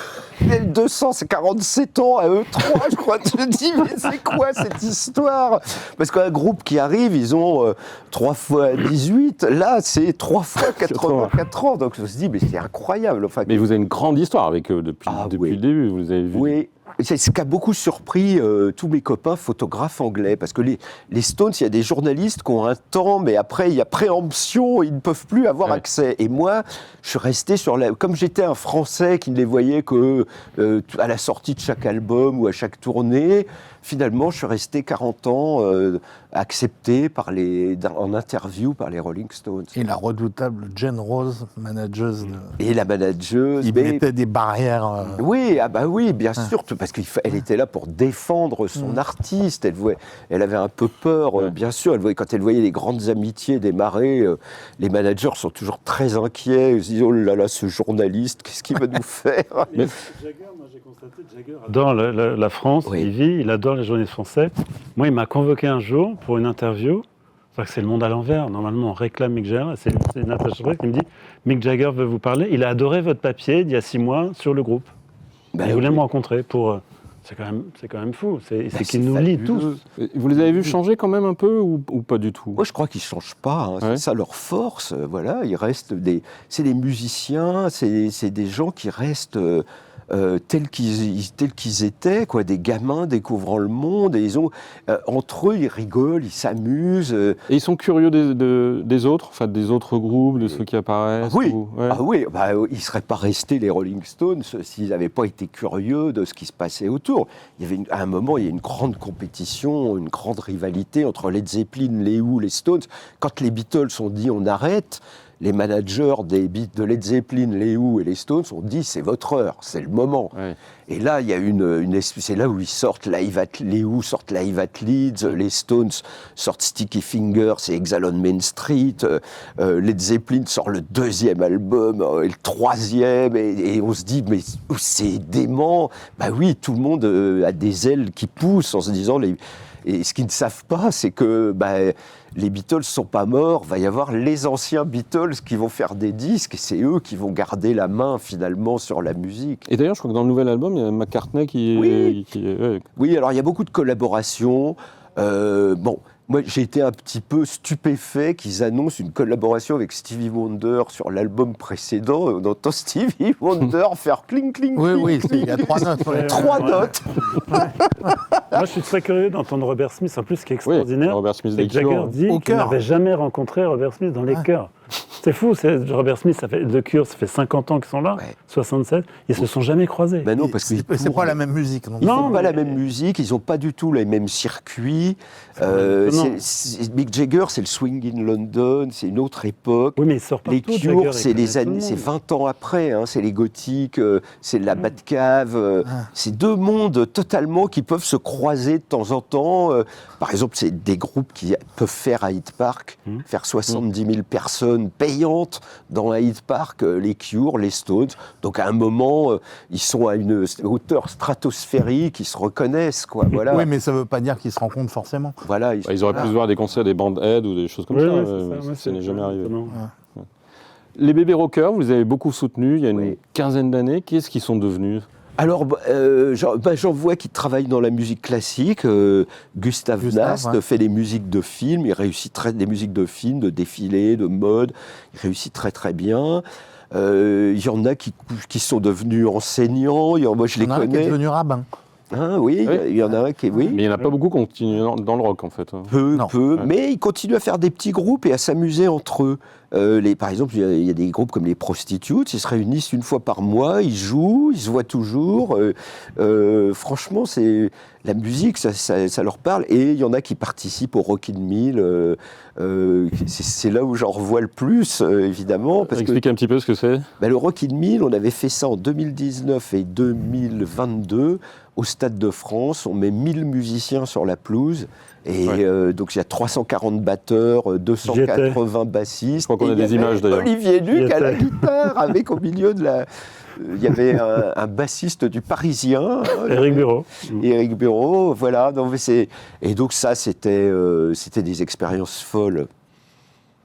200, c'est 47 ans à eux trois, je crois. Tu te dis, mais c'est quoi cette histoire? Parce qu'un groupe qui arrive, ils ont 3 fois 18. Là, c'est 3 fois 84 ans. Donc je me suis dit, mais c'est incroyable. Enfin, Mais vous avez une grande histoire avec eux depuis oui. le début, vous les avez vus. Oui. C'est ce qui a beaucoup surpris tous mes copains photographes anglais, parce que les Stones, il y a des journalistes qui ont un temps, mais après il y a préemption, ils ne peuvent plus avoir accès. Et moi, je suis resté comme j'étais un Français qui ne les voyait que à la sortie de chaque album ou à chaque tournée, finalement, je suis resté 40 ans accepté en interview par les Rolling Stones. Et la redoutable Jane Rose, manageuse. Et la manageuse. Ils mettaient des barrières. Oui, bien sûr, parce qu'elle était là pour défendre son artiste. Elle avait un peu peur, bien sûr. Quand elle voyait les grandes amitiés démarrer, les managers sont toujours très inquiets. Ils se disent, oh là là, ce journaliste, qu'est-ce qu'il va nous faire? Mais Jagger, moi j'ai constaté, Jagger adore la France, il adore les journalistes français. Moi, il m'a convoqué un jour pour une interview. C'est le monde à l'envers. Normalement, on réclame Mick Jagger. C'est Natasha Brett qui me dit « Mick Jagger veut vous parler. Il a adoré votre papier d'il y a 6 mois sur le groupe. Il voulait me rencontrer pour... C'est quand même fou. C'est qu'il nous lie tous. » Vous les avez vus changer quand même un peu ou pas du tout? Moi, je crois qu'ils ne changent pas. C'est ça leur force. Voilà, ils restent c'est des musiciens, c'est des gens qui restent... tels qu'ils étaient, quoi, des gamins découvrant le monde, et entre eux, ils rigolent, ils s'amusent. Et ils sont curieux des autres, enfin des autres groupes, de ceux qui apparaissent. Ils ne seraient pas restés les Rolling Stones s'ils n'avaient pas été curieux de ce qui se passait autour. À un moment, il y a une grande compétition, une grande rivalité entre Led Zeppelin, les Who, les Stones. Quand les Beatles ont dit on arrête, les managers de Led Zeppelin, les Who et les Stones ont dit c'est votre heure, c'est le moment. Ouais. Et là, il y a c'est là où ils sortent les Who sortent Live at Leeds, les Stones sortent Sticky Fingers et Exile on Main Street, Led Zeppelin sort le 2e album et le 3e, et on se dit mais c'est dément. Bah oui, tout le monde a des ailes qui poussent en se disant et ce qu'ils ne savent pas, c'est que les Beatles ne sont pas morts, va y avoir les anciens Beatles qui vont faire des disques, et c'est eux qui vont garder la main finalement sur la musique. Et d'ailleurs, je crois que dans le nouvel album, il y a McCartney qui... Oui, alors il y a beaucoup de collaborations. Moi, j'ai été un petit peu stupéfait qu'ils annoncent une collaboration avec Stevie Wonder sur l'album précédent. On entend Stevie Wonder faire cling, cling, cling. Oui, il y a 3 notes. 3 notes. Moi, je suis très curieux d'entendre Robert Smith. En plus, ce qui est extraordinaire, Robert Smith c'est que Jagger dit qu'il n'avait jamais rencontré Robert Smith dans les chœurs. C'est fou, Robert Smith, The Cure, ça fait 50 ans qu'ils sont là, 67, ils se sont jamais croisés. Ben non, parce que c'est pas la même musique. Ils font pas la même musique, ils n'ont pas du tout les mêmes circuits. Mick Jagger, c'est le swing in London, c'est une autre époque. Oui, mais il sort les Cure, c'est 20 ans après, c'est les gothiques, c'est la Batcave. C'est 2 mondes totalement qui peuvent se croiser de temps en temps. Par exemple, c'est des groupes qui peuvent faire à Hyde Park, faire 70 000 personnes payantes dans Hyde Park, les Cure, les Stones. Donc à un moment, ils sont à une hauteur stratosphérique, ils se reconnaissent, quoi. Voilà. Oui, mais ça ne veut pas dire qu'ils se rencontrent forcément. Voilà, ils auraient pu se voir des concerts des bandes aid ou des choses comme ça n'est jamais arrivé. Les bébés rockers, vous les avez beaucoup soutenus il y a une quinzaine d'années. Qu'est-ce qu'ils sont devenus ? Alors, j'en vois qui travaillent dans la musique classique. Gustave Nast fait des musiques de films. Il réussit des musiques de films, de défilés, de mode. Il réussit très très bien. Il y en a qui sont devenus enseignants. Moi, je les connais. Il y en a qui est devenu rabbin. Oui, il y en a un qui est... Oui. Mais il n'y en a pas beaucoup qui continuent dans le rock, en fait. Peu, mais ils continuent à faire des petits groupes et à s'amuser entre eux. Par exemple, il y a des groupes comme les Prostitutes, ils se réunissent une fois par mois, ils jouent, ils se voient toujours. Franchement, la musique, ça leur parle. Et il y en a qui participent au Rock in Mill. C'est là où j'en revois le plus, évidemment. Explique un petit peu ce que c'est. Le Rock in Mill, on avait fait ça en 2019 et 2022 au Stade de France. On met 1000 musiciens sur la pelouse. Et donc il y a 340 batteurs, 280 bassistes. Je crois qu'on a des images d'ailleurs. Olivier Luc à la guitare, avec au milieu de la... Il y avait un bassiste du Parisien. Éric Bureau. Éric Bureau, voilà. Et donc ça, c'était des expériences folles.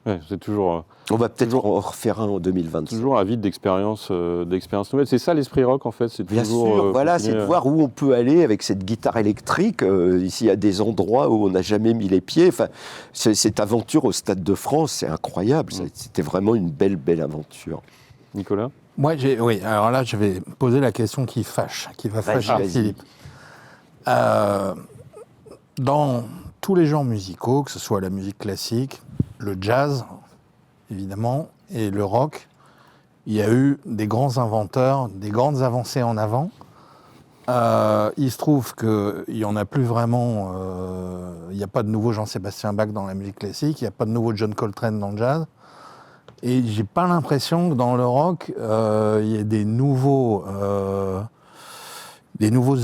Ouais, c'est toujours... On va peut-être en refaire un en 2025. Toujours avide d'expériences nouvelles. C'est ça l'esprit rock en fait. C'est bien toujours, sûr, voilà, c'est de voir où on peut aller avec cette guitare électrique. Ici, il y a des endroits où on n'a jamais mis les pieds. Enfin, cette aventure au Stade de France, c'est incroyable. C'était vraiment une belle aventure. Nicolas ? Moi, oui, alors là, je vais poser la question qui va fâcher Philippe. Dans tous les genres musicaux, que ce soit la musique classique, le jazz, évidemment, et le rock, il y a eu des grands inventeurs, des grandes avancées en avant. Il se trouve qu'il n'y en a plus vraiment... il n'y a pas de nouveau Jean-Sébastien Bach dans la musique classique, il n'y a pas de nouveau John Coltrane dans le jazz. Et j'ai pas l'impression que dans le rock, il y ait des nouveaux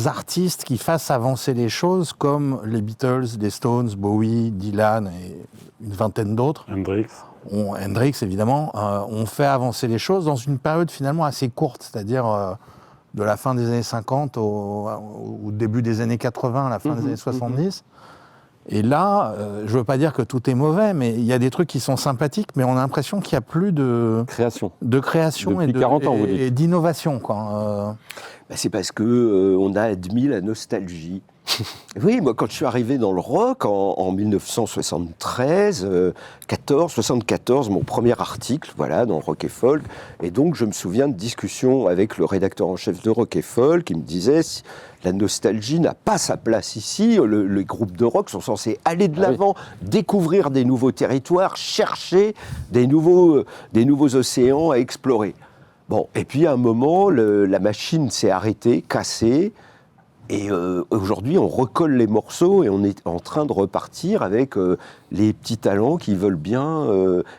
artistes qui fassent avancer les choses, comme les Beatles, les Stones, Bowie, Dylan et une vingtaine d'autres. Hendrix, évidemment, ont fait avancer les choses dans une période finalement assez courte, c'est-à-dire de la fin des années 50 au début des années 80, à la fin des années 70. Et là, je ne veux pas dire que tout est mauvais, mais il y a des trucs qui sont sympathiques, mais on a l'impression qu'il n'y a plus de création depuis 40 ans, vous dites. Et d'innovation, quoi. C'est parce qu'on a admis la nostalgie. Oui, moi, quand je suis arrivé dans le rock en 1973, 74, mon premier article, voilà, dans Rock et Folk, et donc je me souviens de discussions avec le rédacteur en chef de Rock et Folk, qui me disait la nostalgie n'a pas sa place ici. Les groupes de rock sont censés aller de l'avant, découvrir des nouveaux territoires, chercher des nouveaux océans à explorer. Bon, et puis à un moment, la machine s'est arrêtée, cassée. Et aujourd'hui, on recolle les morceaux et on est en train de repartir avec les petits talents qui veulent bien,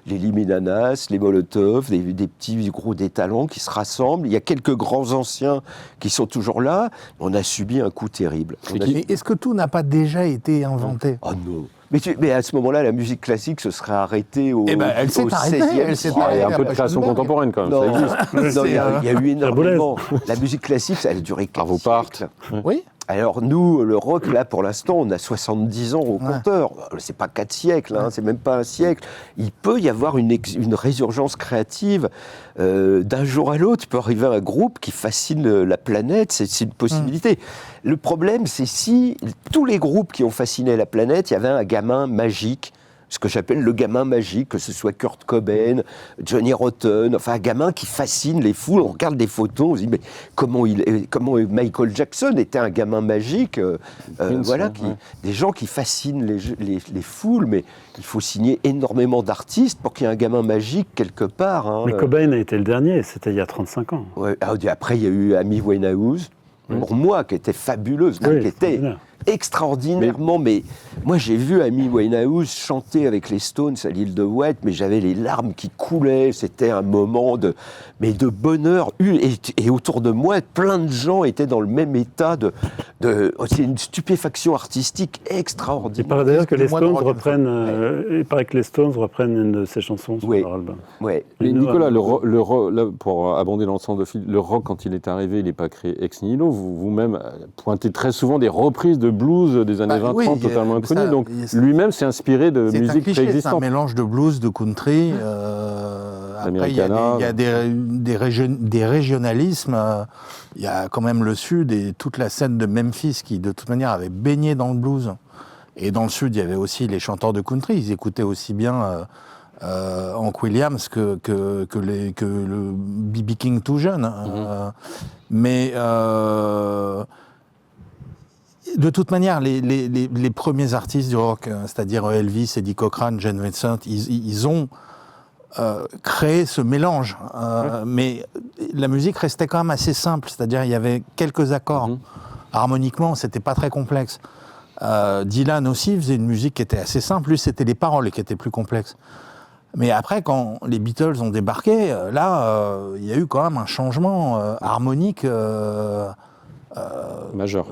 les Liminanas, les Molotov, des petits gros des talents qui se rassemblent. Il y a quelques grands anciens qui sont toujours là. On a subi un coup terrible. Mais est-ce que tout n'a pas déjà été inventé ? Oh non. Mais à ce moment-là, la musique classique se serait arrêtée au elle s'est arrêtée. Il y a un peu de création contemporaine quand même, ça existe. Non, il y a eu énormément. La musique classique, ça a duré 4 siècles. Oui. Alors nous, le rock, là, pour l'instant, on a 70 ans au compteur. C'est pas 4 siècles, c'est même pas un siècle. Il peut y avoir une résurgence créative. D'un jour à l'autre, il peut arriver un groupe qui fascine la planète, c'est une possibilité. Le problème, c'est si tous les groupes qui ont fasciné la planète, il y avait un gamin magique, ce que j'appelle le gamin magique, que ce soit Kurt Cobain, Johnny Rotten, enfin un gamin qui fascine les foules. On regarde des photos, on se dit mais comment Michael Jackson était un gamin magique, des gens qui fascinent les foules, mais il faut signer énormément d'artistes pour qu'il y ait un gamin magique quelque part. Mais Cobain a été le dernier, c'était il y a 35 ans. Ouais, après il y a eu Amy Winehouse, pour moi, qui était fabuleuse, qui était extraordinairement, mais moi j'ai vu Amy Winehouse chanter avec les Stones à l'île de Wight, mais j'avais les larmes qui coulaient, c'était un moment de bonheur, et autour de moi, plein de gens étaient dans le même état c'est une stupéfaction artistique extraordinaire. Il paraît d'ailleurs que les Stones reprennent, il paraît que les Stones reprennent une de ses chansons sur leur album. Ouais. Mais Nicolas, là, pour abonder l'ensemble de Philippe, le rock, quand il est arrivé, il n'est pas créé ex nihilo. Vous-même pointez très souvent des reprises de blues des années 20-30 totalement inconnues. Donc lui-même s'est inspiré de musique préexistante. C'est un mélange de blues, de country. Après, il y a des régionalismes. Il y a quand même le Sud et toute la scène de Memphis qui, de toute manière, avait baigné dans le blues. Et dans le Sud, il y avait aussi les chanteurs de country. Ils écoutaient aussi bien Hank Williams que le B.B. King tout jeune. Mais de toute manière, les premiers artistes du rock, c'est-à-dire Elvis, Eddie Cochran, Gene Vincent, ils ont créé ce mélange. Mais la musique restait quand même assez simple, c'est-à-dire il y avait quelques accords harmoniquement, c'était pas très complexe. Dylan aussi faisait une musique qui était assez simple. Lui, c'était les paroles qui étaient plus complexes. Mais après, quand les Beatles ont débarqué, là, il y a eu quand même un changement harmonique majeur.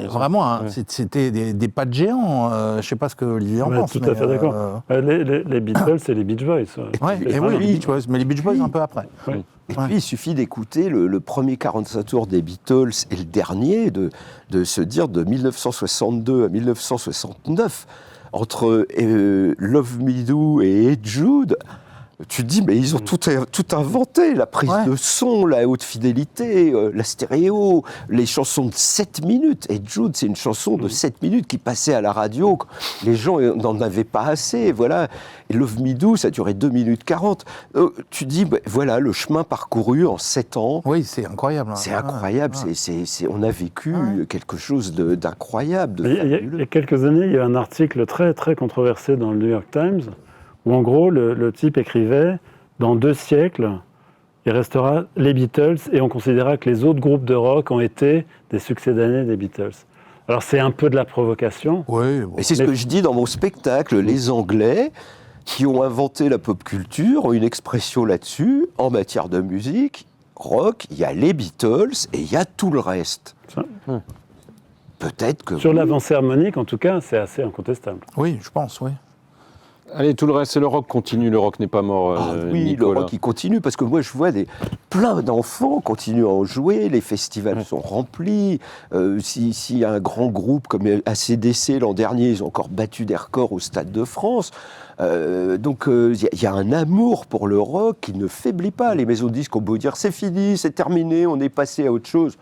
Vraiment, c'était des pas de géants. Je ne sais pas ce que Olivier en pense. Tout à fait d'accord. Les Beatles, c'est les Beach Boys. Oui, les Beach Boys, mais les Beach Boys un peu après. Oui. Et puis, il suffit d'écouter le premier 45 tours des Beatles et le dernier, de se dire de 1962 à 1969, entre Love Me Do et Hey Jude, tu te dis, mais ils ont tout inventé, la prise de son, la haute fidélité, la stéréo, les chansons de 7 minutes. Et Jude, c'est une chanson de 7 minutes qui passait à la radio. Les gens n'en avaient pas assez, voilà. Et Love Me Do, ça durait 2 minutes 40. Tu te dis, voilà, le chemin parcouru en 7 ans. Oui, c'est incroyable. C'est incroyable. On a vécu quelque chose d'incroyable. Il y a quelques années, il y a un article très, très controversé dans le New York Times, où en gros, le type écrivait « Dans 2 siècles, il restera les Beatles et on considérera que les autres groupes de rock ont été des succès d'année des Beatles. » Alors c'est un peu de la provocation. Oui, et c'est ce que je dis dans mon spectacle. Les Anglais qui ont inventé la pop culture ont une expression là-dessus. En matière de musique, rock, il y a les Beatles et il y a tout le reste. Peut-être que... Sur l'avancée harmonique, en tout cas, c'est assez incontestable. Oui, je pense, oui. Allez, tout le reste, c'est le rock continue, le rock n'est pas mort, oui, Nicolas. Le rock il continue, parce que moi je vois plein d'enfants continuent à en jouer, les festivals sont remplis, s'il y a un grand groupe comme AC/DC l'an dernier, ils ont encore battu des records au Stade de France, donc il y a un amour pour le rock qui ne faiblit pas. Les maisons de disques ont beau dire c'est fini, c'est terminé, on est passé à autre chose.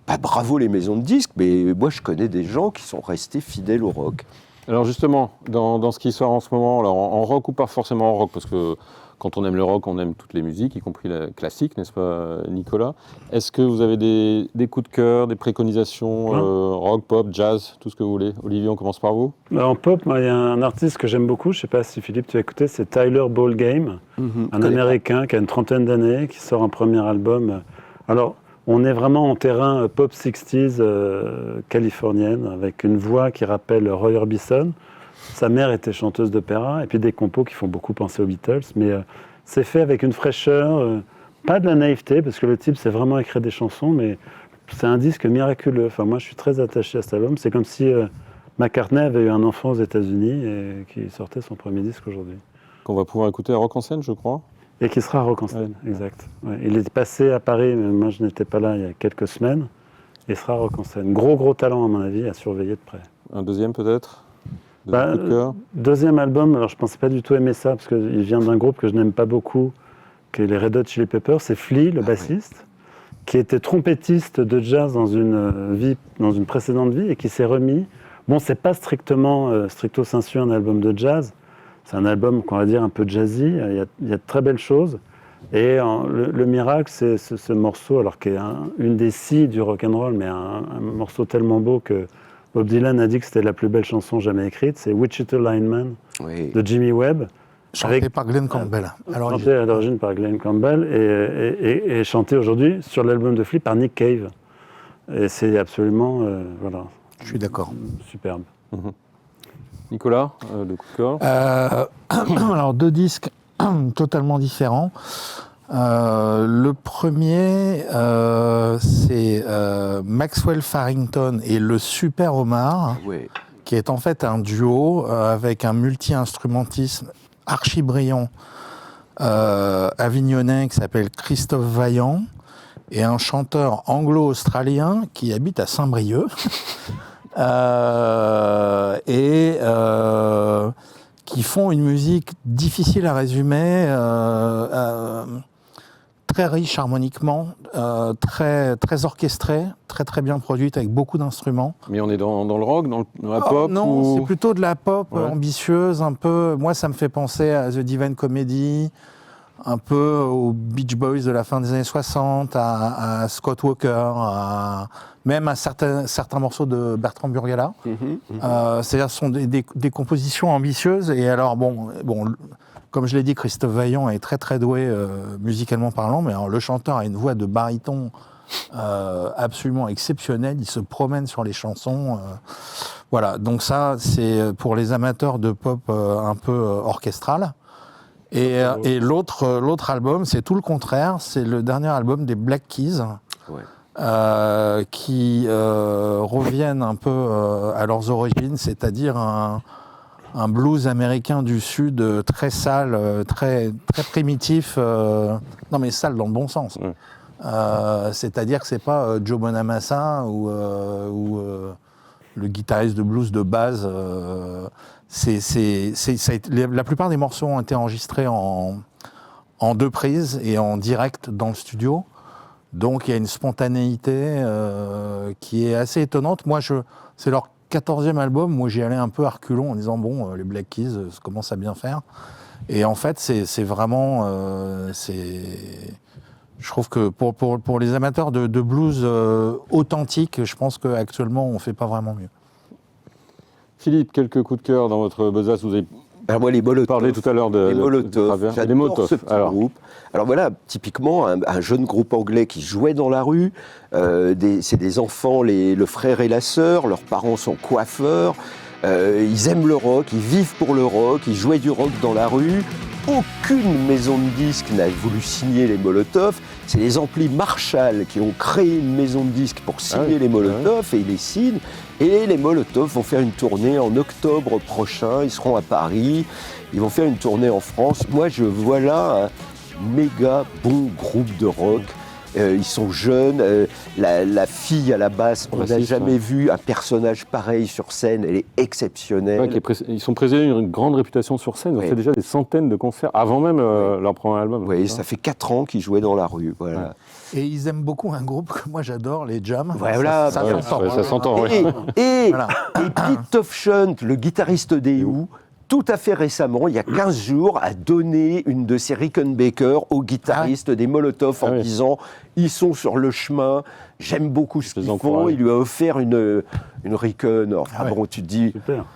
Bah, bravo les maisons de disques, mais moi je connais des gens qui sont restés fidèles au rock. Alors justement, dans ce qui sort en ce moment, alors en rock ou pas forcément en rock, parce que quand on aime le rock, on aime toutes les musiques, y compris la classique, n'est-ce pas Nicolas? Est-ce que vous avez des coups de cœur, des préconisations, rock, pop, jazz, tout ce que vous voulez? Olivier, on commence par vous. En pop, il y a un artiste que j'aime beaucoup, je ne sais pas si Philippe tu as écouté, c'est Tyler Ballgame, un Américain qui a une 30aine d'années, qui sort un premier album. Alors, on est vraiment en terrain pop 60s californienne, avec une voix qui rappelle Roy Orbison. Sa mère était chanteuse d'opéra, et puis des compos qui font beaucoup penser aux Beatles. Mais c'est fait avec une fraîcheur, pas de la naïveté, parce que le type sait vraiment écrire des chansons, mais c'est un disque miraculeux. Enfin, moi, je suis très attaché à cet album. C'est comme si McCartney avait eu un enfant aux États-Unis et qui sortait son premier disque aujourd'hui. Qu'on va pouvoir écouter à Rock en scène, je crois. Et qui sera rock en scène, exact. Ouais, il est passé à Paris, mais moi je n'étais pas là il y a quelques semaines. Il sera rock en scène. Gros talent à mon avis, à surveiller de près. Un deuxième peut-être? Deuxième album, alors je ne pensais pas du tout aimer ça, parce qu'il vient d'un groupe que je n'aime pas beaucoup, qui est les Red Hot Chili Peppers. C'est Flea, le bassiste, qui était trompettiste de jazz dans une précédente vie et qui s'est remis. Bon, c'est pas stricto sensu un album de jazz. C'est un album qu'on va dire un peu jazzy, il y a de très belles choses. Et le miracle, c'est ce morceau, alors qui est une des 6 du rock'n'roll, mais un morceau tellement beau que Bob Dylan a dit que c'était la plus belle chanson jamais écrite, c'est Wichita Lineman de Jimmy Webb. Chanté par Glenn Campbell. Chanté à l'origine par Glenn Campbell et chanté aujourd'hui sur l'album de Flea par Nick Cave. Et c'est absolument, Je suis d'accord. Superbe. Nicolas, le coup de cœur. Alors 2 disques totalement différents. Le premier, c'est Maxwell Farrington et le Super Omar, qui est en fait un duo avec un multi-instrumentiste archi brillant avignonnais qui s'appelle Christophe Vaillant et un chanteur anglo-australien qui habite à Saint-Brieuc. Qui font une musique difficile à résumer, très riche harmoniquement, très orchestrée, très bien produite, avec beaucoup d'instruments. Mais on est dans le rock, dans la pop? Non, c'est plutôt de la pop ambitieuse, un peu. Moi, ça me fait penser à The Divine Comedy, un peu aux Beach Boys de la fin des années 60, à Scott Walker, même à certains morceaux de Bertrand Burgala. C'est-à-dire ce sont des compositions ambitieuses. Et alors, bon, comme je l'ai dit, Christophe Vaillant est très doué musicalement parlant, mais alors, le chanteur a une voix de baryton absolument exceptionnel. Il se promène sur les chansons. Voilà, donc ça, c'est pour les amateurs de pop un peu orchestral. Et l'autre album, c'est tout le contraire. C'est le dernier album des Black Keys. Ouais. Qui reviennent un peu à leurs origines, c'est-à-dire un blues américain du Sud très sale, très primitif, non mais sale dans le bon sens. C'est-à-dire que c'est pas Joe Bonamassa ou le guitariste de blues de base. La plupart des morceaux ont été enregistrés en 2 prises et en direct dans le studio. Donc il y a une spontanéité qui est assez étonnante. Moi, c'est leur 14e album. Moi, j'y allais un peu à reculons en disant bon, les Black Keys, ça commence à bien faire. Et en fait, c'est vraiment, je trouve que pour les amateurs de blues authentique, je pense qu'actuellement, on fait pas vraiment mieux. Philippe, quelques coups de cœur dans votre besace. Vous avez moi, les Molotov. Parlé tout à l'heure de Molotov. J'adore ce petit groupe. Alors voilà, typiquement, un jeune groupe anglais qui jouait dans la rue. C'est des enfants, le frère et la sœur. Leurs parents sont coiffeurs. Ils aiment le rock, ils vivent pour le rock. Ils jouaient du rock dans la rue. Aucune maison de disques n'a voulu signer les Molotov. C'est les amplis Marshall qui ont créé une maison de disques pour signer les Molotov et ils les signent. Et les Molotov vont faire une tournée en octobre prochain. Ils seront à Paris. Ils vont faire une tournée en France. Moi, je vois là un méga bon groupe de rock. Ils sont jeunes. La fille à la basse, on n'a jamais vu un personnage pareil sur scène. Elle est exceptionnelle. Ouais, ils sont présentés une grande réputation sur scène. Ils ont fait déjà des centaines de concerts avant même leur premier album. Oui, ça fait 4 ans qu'ils jouaient dans la rue. Voilà. Ouais. Et ils aiment beaucoup un groupe que moi j'adore, les Jam. Voilà, ça s'entend. Et Pete Townshend, le guitariste des Who, tout à fait récemment, il y a 15 jours, a donné une de ses Rickenbacker au guitariste des Molotov en disant « Ils sont sur le chemin, j'aime beaucoup ce qu'ils font ». Il lui a offert une Ricken. Enfin bon, tu te dis,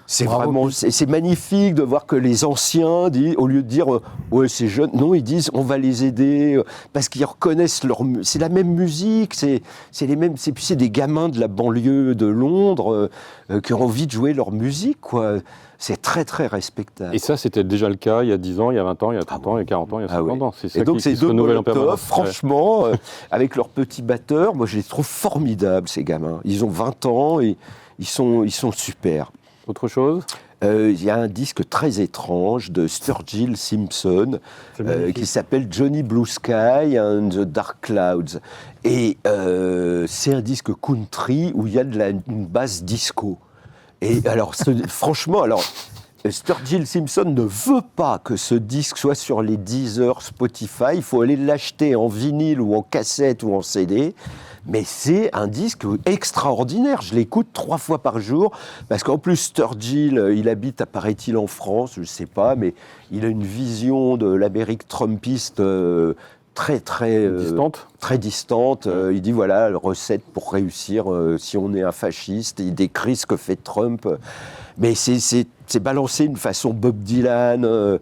c'est vraiment, c'est magnifique de voir que les anciens, au lieu de dire « Ouais, c'est jeune », non, ils disent « On va les aider » parce qu'ils reconnaissent c'est la même musique, c'est des gamins de la banlieue de Londres qui ont envie de jouer leur musique, quoi. C'est très, très respectable. Et ça, c'était déjà le cas il y a 10 ans, il y a 20 ans, il y a 30 ans, il y a 40 ans, il y a 50 ans. C'est ça et donc, ces deux Molotov, franchement, ouais. Avec leur petit batteur, moi, je les trouve formidables, ces gamins. Ils ont 20 ans et ils sont super. Autre chose ? Il y a un disque très étrange de Sturgill Simpson qui s'appelle Johnny Blue Sky and the Dark Clouds. Et c'est un disque country où il y a une basse disco. Et alors, franchement, Sturgill Simpson ne veut pas que ce disque soit sur les Deezer, Spotify. Il faut aller l'acheter en vinyle ou en cassette ou en CD. Mais c'est un disque extraordinaire. Je l'écoute 3 fois par jour. Parce qu'en plus, Sturgill, il habite, apparaît-il, en France, je ne sais pas, mais il a une vision de l'Amérique trumpiste très distante. Il dit voilà, la recette pour réussir si on est un fasciste. Il décrit ce que fait Trump. Mais c'est balancé d'une façon Bob Dylan.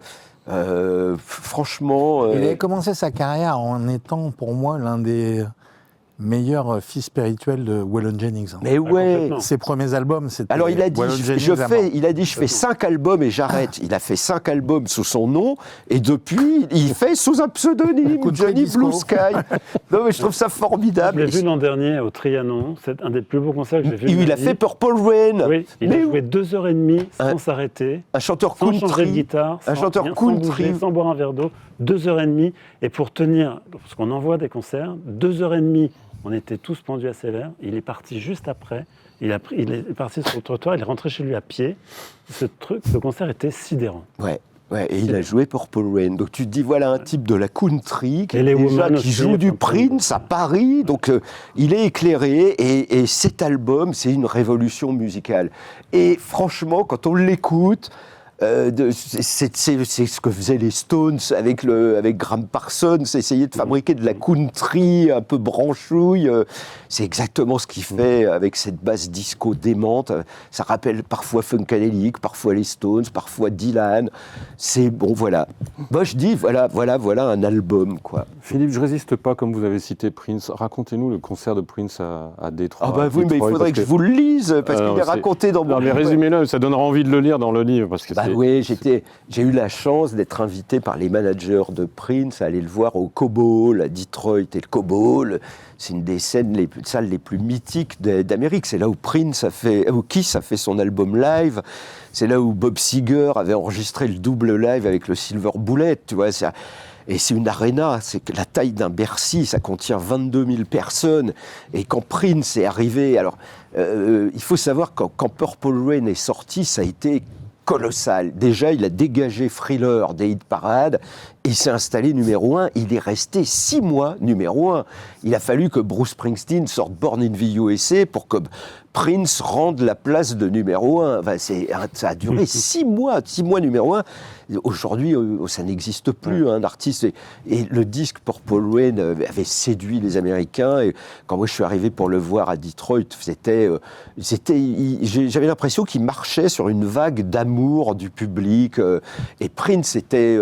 Franchement. Il a commencé sa carrière en étant pour moi l'un des meilleur fils spirituel de Waylon Jennings. Mais ouais, ses premiers albums, c'était. Alors il a dit, je fais 5 albums et j'arrête. Il a fait 5 albums sous son nom et depuis, il fait sous un pseudonyme, Johnny Blue Sky. Non mais je trouve ça formidable. Je l'ai vu l'an dernier au Trianon. C'est un des plus beaux concerts que j'ai fait. Il a fait Purple Rain. Oui, il a joué 2h30 sans s'arrêter. Un chanteur country. Sans changer de guitare. Sans bouger, sans boire un verre d'eau. 2h30. Et pour tenir, parce qu'on envoie des concerts, 2h30. On était tous pendus à ses verres. Il est parti juste après. Il est parti sur le trottoir. Il est rentré chez lui à pied. Ce concert était sidérant. Ouais. Et il a joué Purple Rain. Donc tu te dis, voilà un type de la country qui joue du Prince à Paris. Donc il est éclairé. Et cet album, c'est une révolution musicale. Et franchement, quand on l'écoute, C'est ce que faisaient les Stones avec Graham Parsons, essayer de fabriquer de la country un peu branchouille. C'est exactement ce qu'il fait avec cette basse disco démente. Ça rappelle parfois Funkadelic, parfois les Stones, parfois Dylan. C'est bon, voilà. Moi, je dis, voilà un album, quoi. Philippe, je résiste pas, comme vous avez cité Prince. Racontez-nous le concert de Prince à Détroit. Ah bah oui, mais il faudrait que je vous le lise, parce qu'il est raconté dans mon livre. Non, mais résumez-le, ça donnera envie de le lire dans le livre. Parce que oui, j'ai eu la chance d'être invité par les managers de Prince à aller le voir au Cobhole, à Detroit. Et le Cobhole, c'est une des salles les plus mythiques d'Amérique. C'est là où Kiss a fait son album live. C'est là où Bob Seger avait enregistré le double live avec le Silver Bullet, tu vois. Et c'est une arena, c'est la taille d'un Bercy, ça contient 22 000 personnes. Et quand Prince est arrivé, alors il faut savoir que quand Purple Rain est sorti, ça a été colossal. Déjà, il a dégagé Thriller des hit parades, il s'est installé numéro 1, il est resté 6 mois numéro 1. Il a fallu que Bruce Springsteen sorte Born in the USA pour que Prince rende la place de numéro 1. Enfin, ça a duré 6 mois numéro 1. Aujourd'hui, ça n'existe plus, un artiste. Et le disque Purple Rain avait séduit les Américains. Et quand moi je suis arrivé pour le voir à Detroit, j'avais l'impression qu'il marchait sur une vague d'amour du public. Et Prince était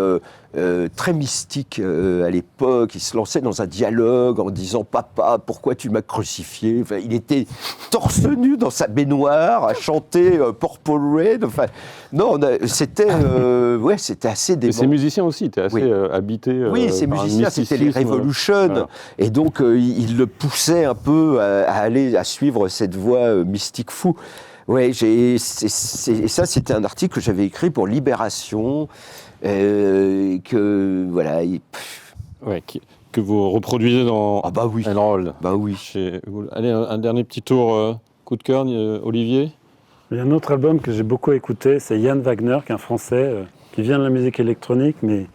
très mystique à l'époque. Il se lançait dans un dialogue en disant « Papa, pourquoi tu m'as crucifié ?» Enfin, il était torse nu dans sa baignoire à chanter Purple Rain. Enfin, non, c'était assez dément. Et ces musiciens aussi étaient assez habités. Oui, ces musiciens, c'était les Revolution. Voilà. Et donc, ils le poussaient un peu à suivre cette voie mystique fou. Ouais, ça, c'était un article que j'avais écrit pour Libération. Que vous reproduisez dans Enroll. Bah oui. Allez, un dernier petit tour coup de cœur, Olivier. Il y a un autre album que j'ai beaucoup écouté, c'est Yann Wagner, qui est un Français qui vient de la musique électronique, mais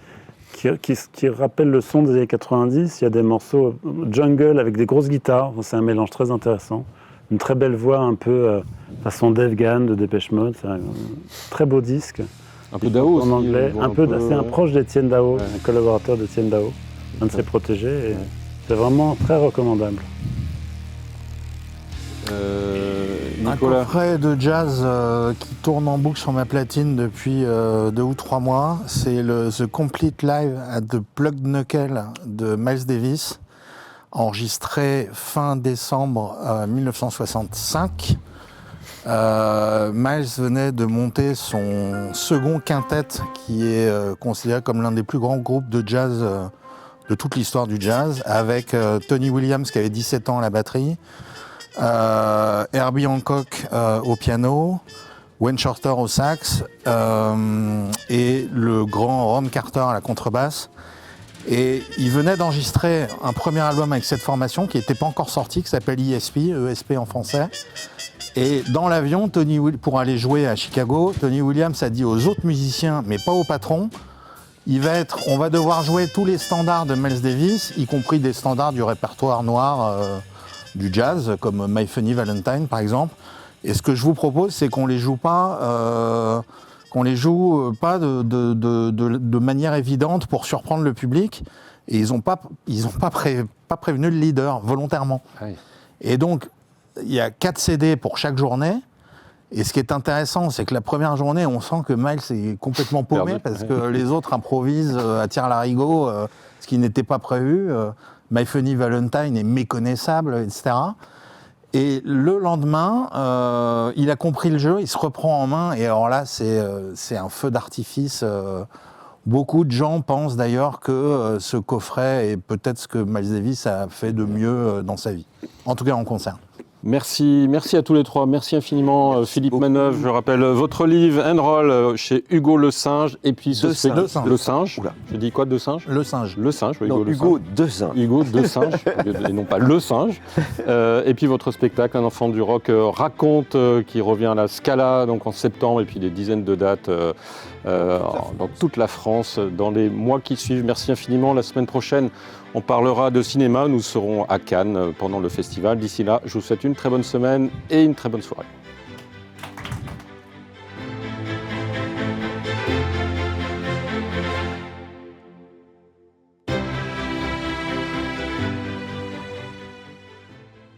qui rappelle le son des années 90. Il y a des morceaux jungle avec des grosses guitares, c'est un mélange très intéressant. Une très belle voix, un peu façon Dave Gahan de Depeche Mode, c'est un très beau disque. Un peu Dao en anglais, c'est un proche d'Étienne Dao, un collaborateur d'Étienne Dao, un de ses protégés, et c'est vraiment très recommandable. Nicolas. Un coffret de jazz qui tourne en boucle sur ma platine depuis 2 ou 3 mois, c'est le The Complete Live at the Plugged Knuckle de Miles Davis, enregistré fin décembre 1965. Miles venait de monter son second quintet qui est considéré comme l'un des plus grands groupes de jazz de toute l'histoire du jazz, avec Tony Williams qui avait 17 ans à la batterie, Herbie Hancock au piano, Wayne Shorter au sax et le grand Ron Carter à la contrebasse. Et il venait d'enregistrer un premier album avec cette formation qui n'était pas encore sorti, qui s'appelle ESP en français. Et dans l'avion, pour aller jouer à Chicago, Tony Williams a dit aux autres musiciens, mais pas au patron, on va devoir jouer tous les standards de Miles Davis, y compris des standards du répertoire noir du jazz, comme My Funny Valentine par exemple. Et ce que je vous propose, c'est qu'on les joue pas de manière évidente pour surprendre le public. Et ils n'ont pas prévenu le leader volontairement. Oui. Et donc, il y a 4 CD pour chaque journée. Et ce qui est intéressant, c'est que la première journée, on sent que Miles est complètement paumé parce que les autres improvisent à tire-larigot, ce qui n'était pas prévu. My Funny Valentine est méconnaissable, etc. Et le lendemain, il a compris le jeu, il se reprend en main. Et alors là, c'est un feu d'artifice. Beaucoup de gens pensent d'ailleurs que ce coffret est peut-être ce que Miles Davis a fait de mieux dans sa vie. En tout cas, en concert. Merci à tous les trois. Merci infiniment, merci Philippe Manœuvre. Je rappelle votre livre Enroll chez Hugo Le Singe et puis Le Singe. J'ai dit quoi, De Singe? Le Singe. Le Singe. Hugo De Singe. Hugo De Singe et non pas Le Singe. Et puis votre spectacle Un enfant du rock raconte qui revient à la Scala donc en septembre et puis des dizaines de dates dans toute la France dans les mois qui suivent. Merci infiniment. La semaine prochaine, on parlera de cinéma. Nous serons à Cannes pendant le festival. D'ici là, je vous souhaite une très bonne semaine et une très bonne soirée.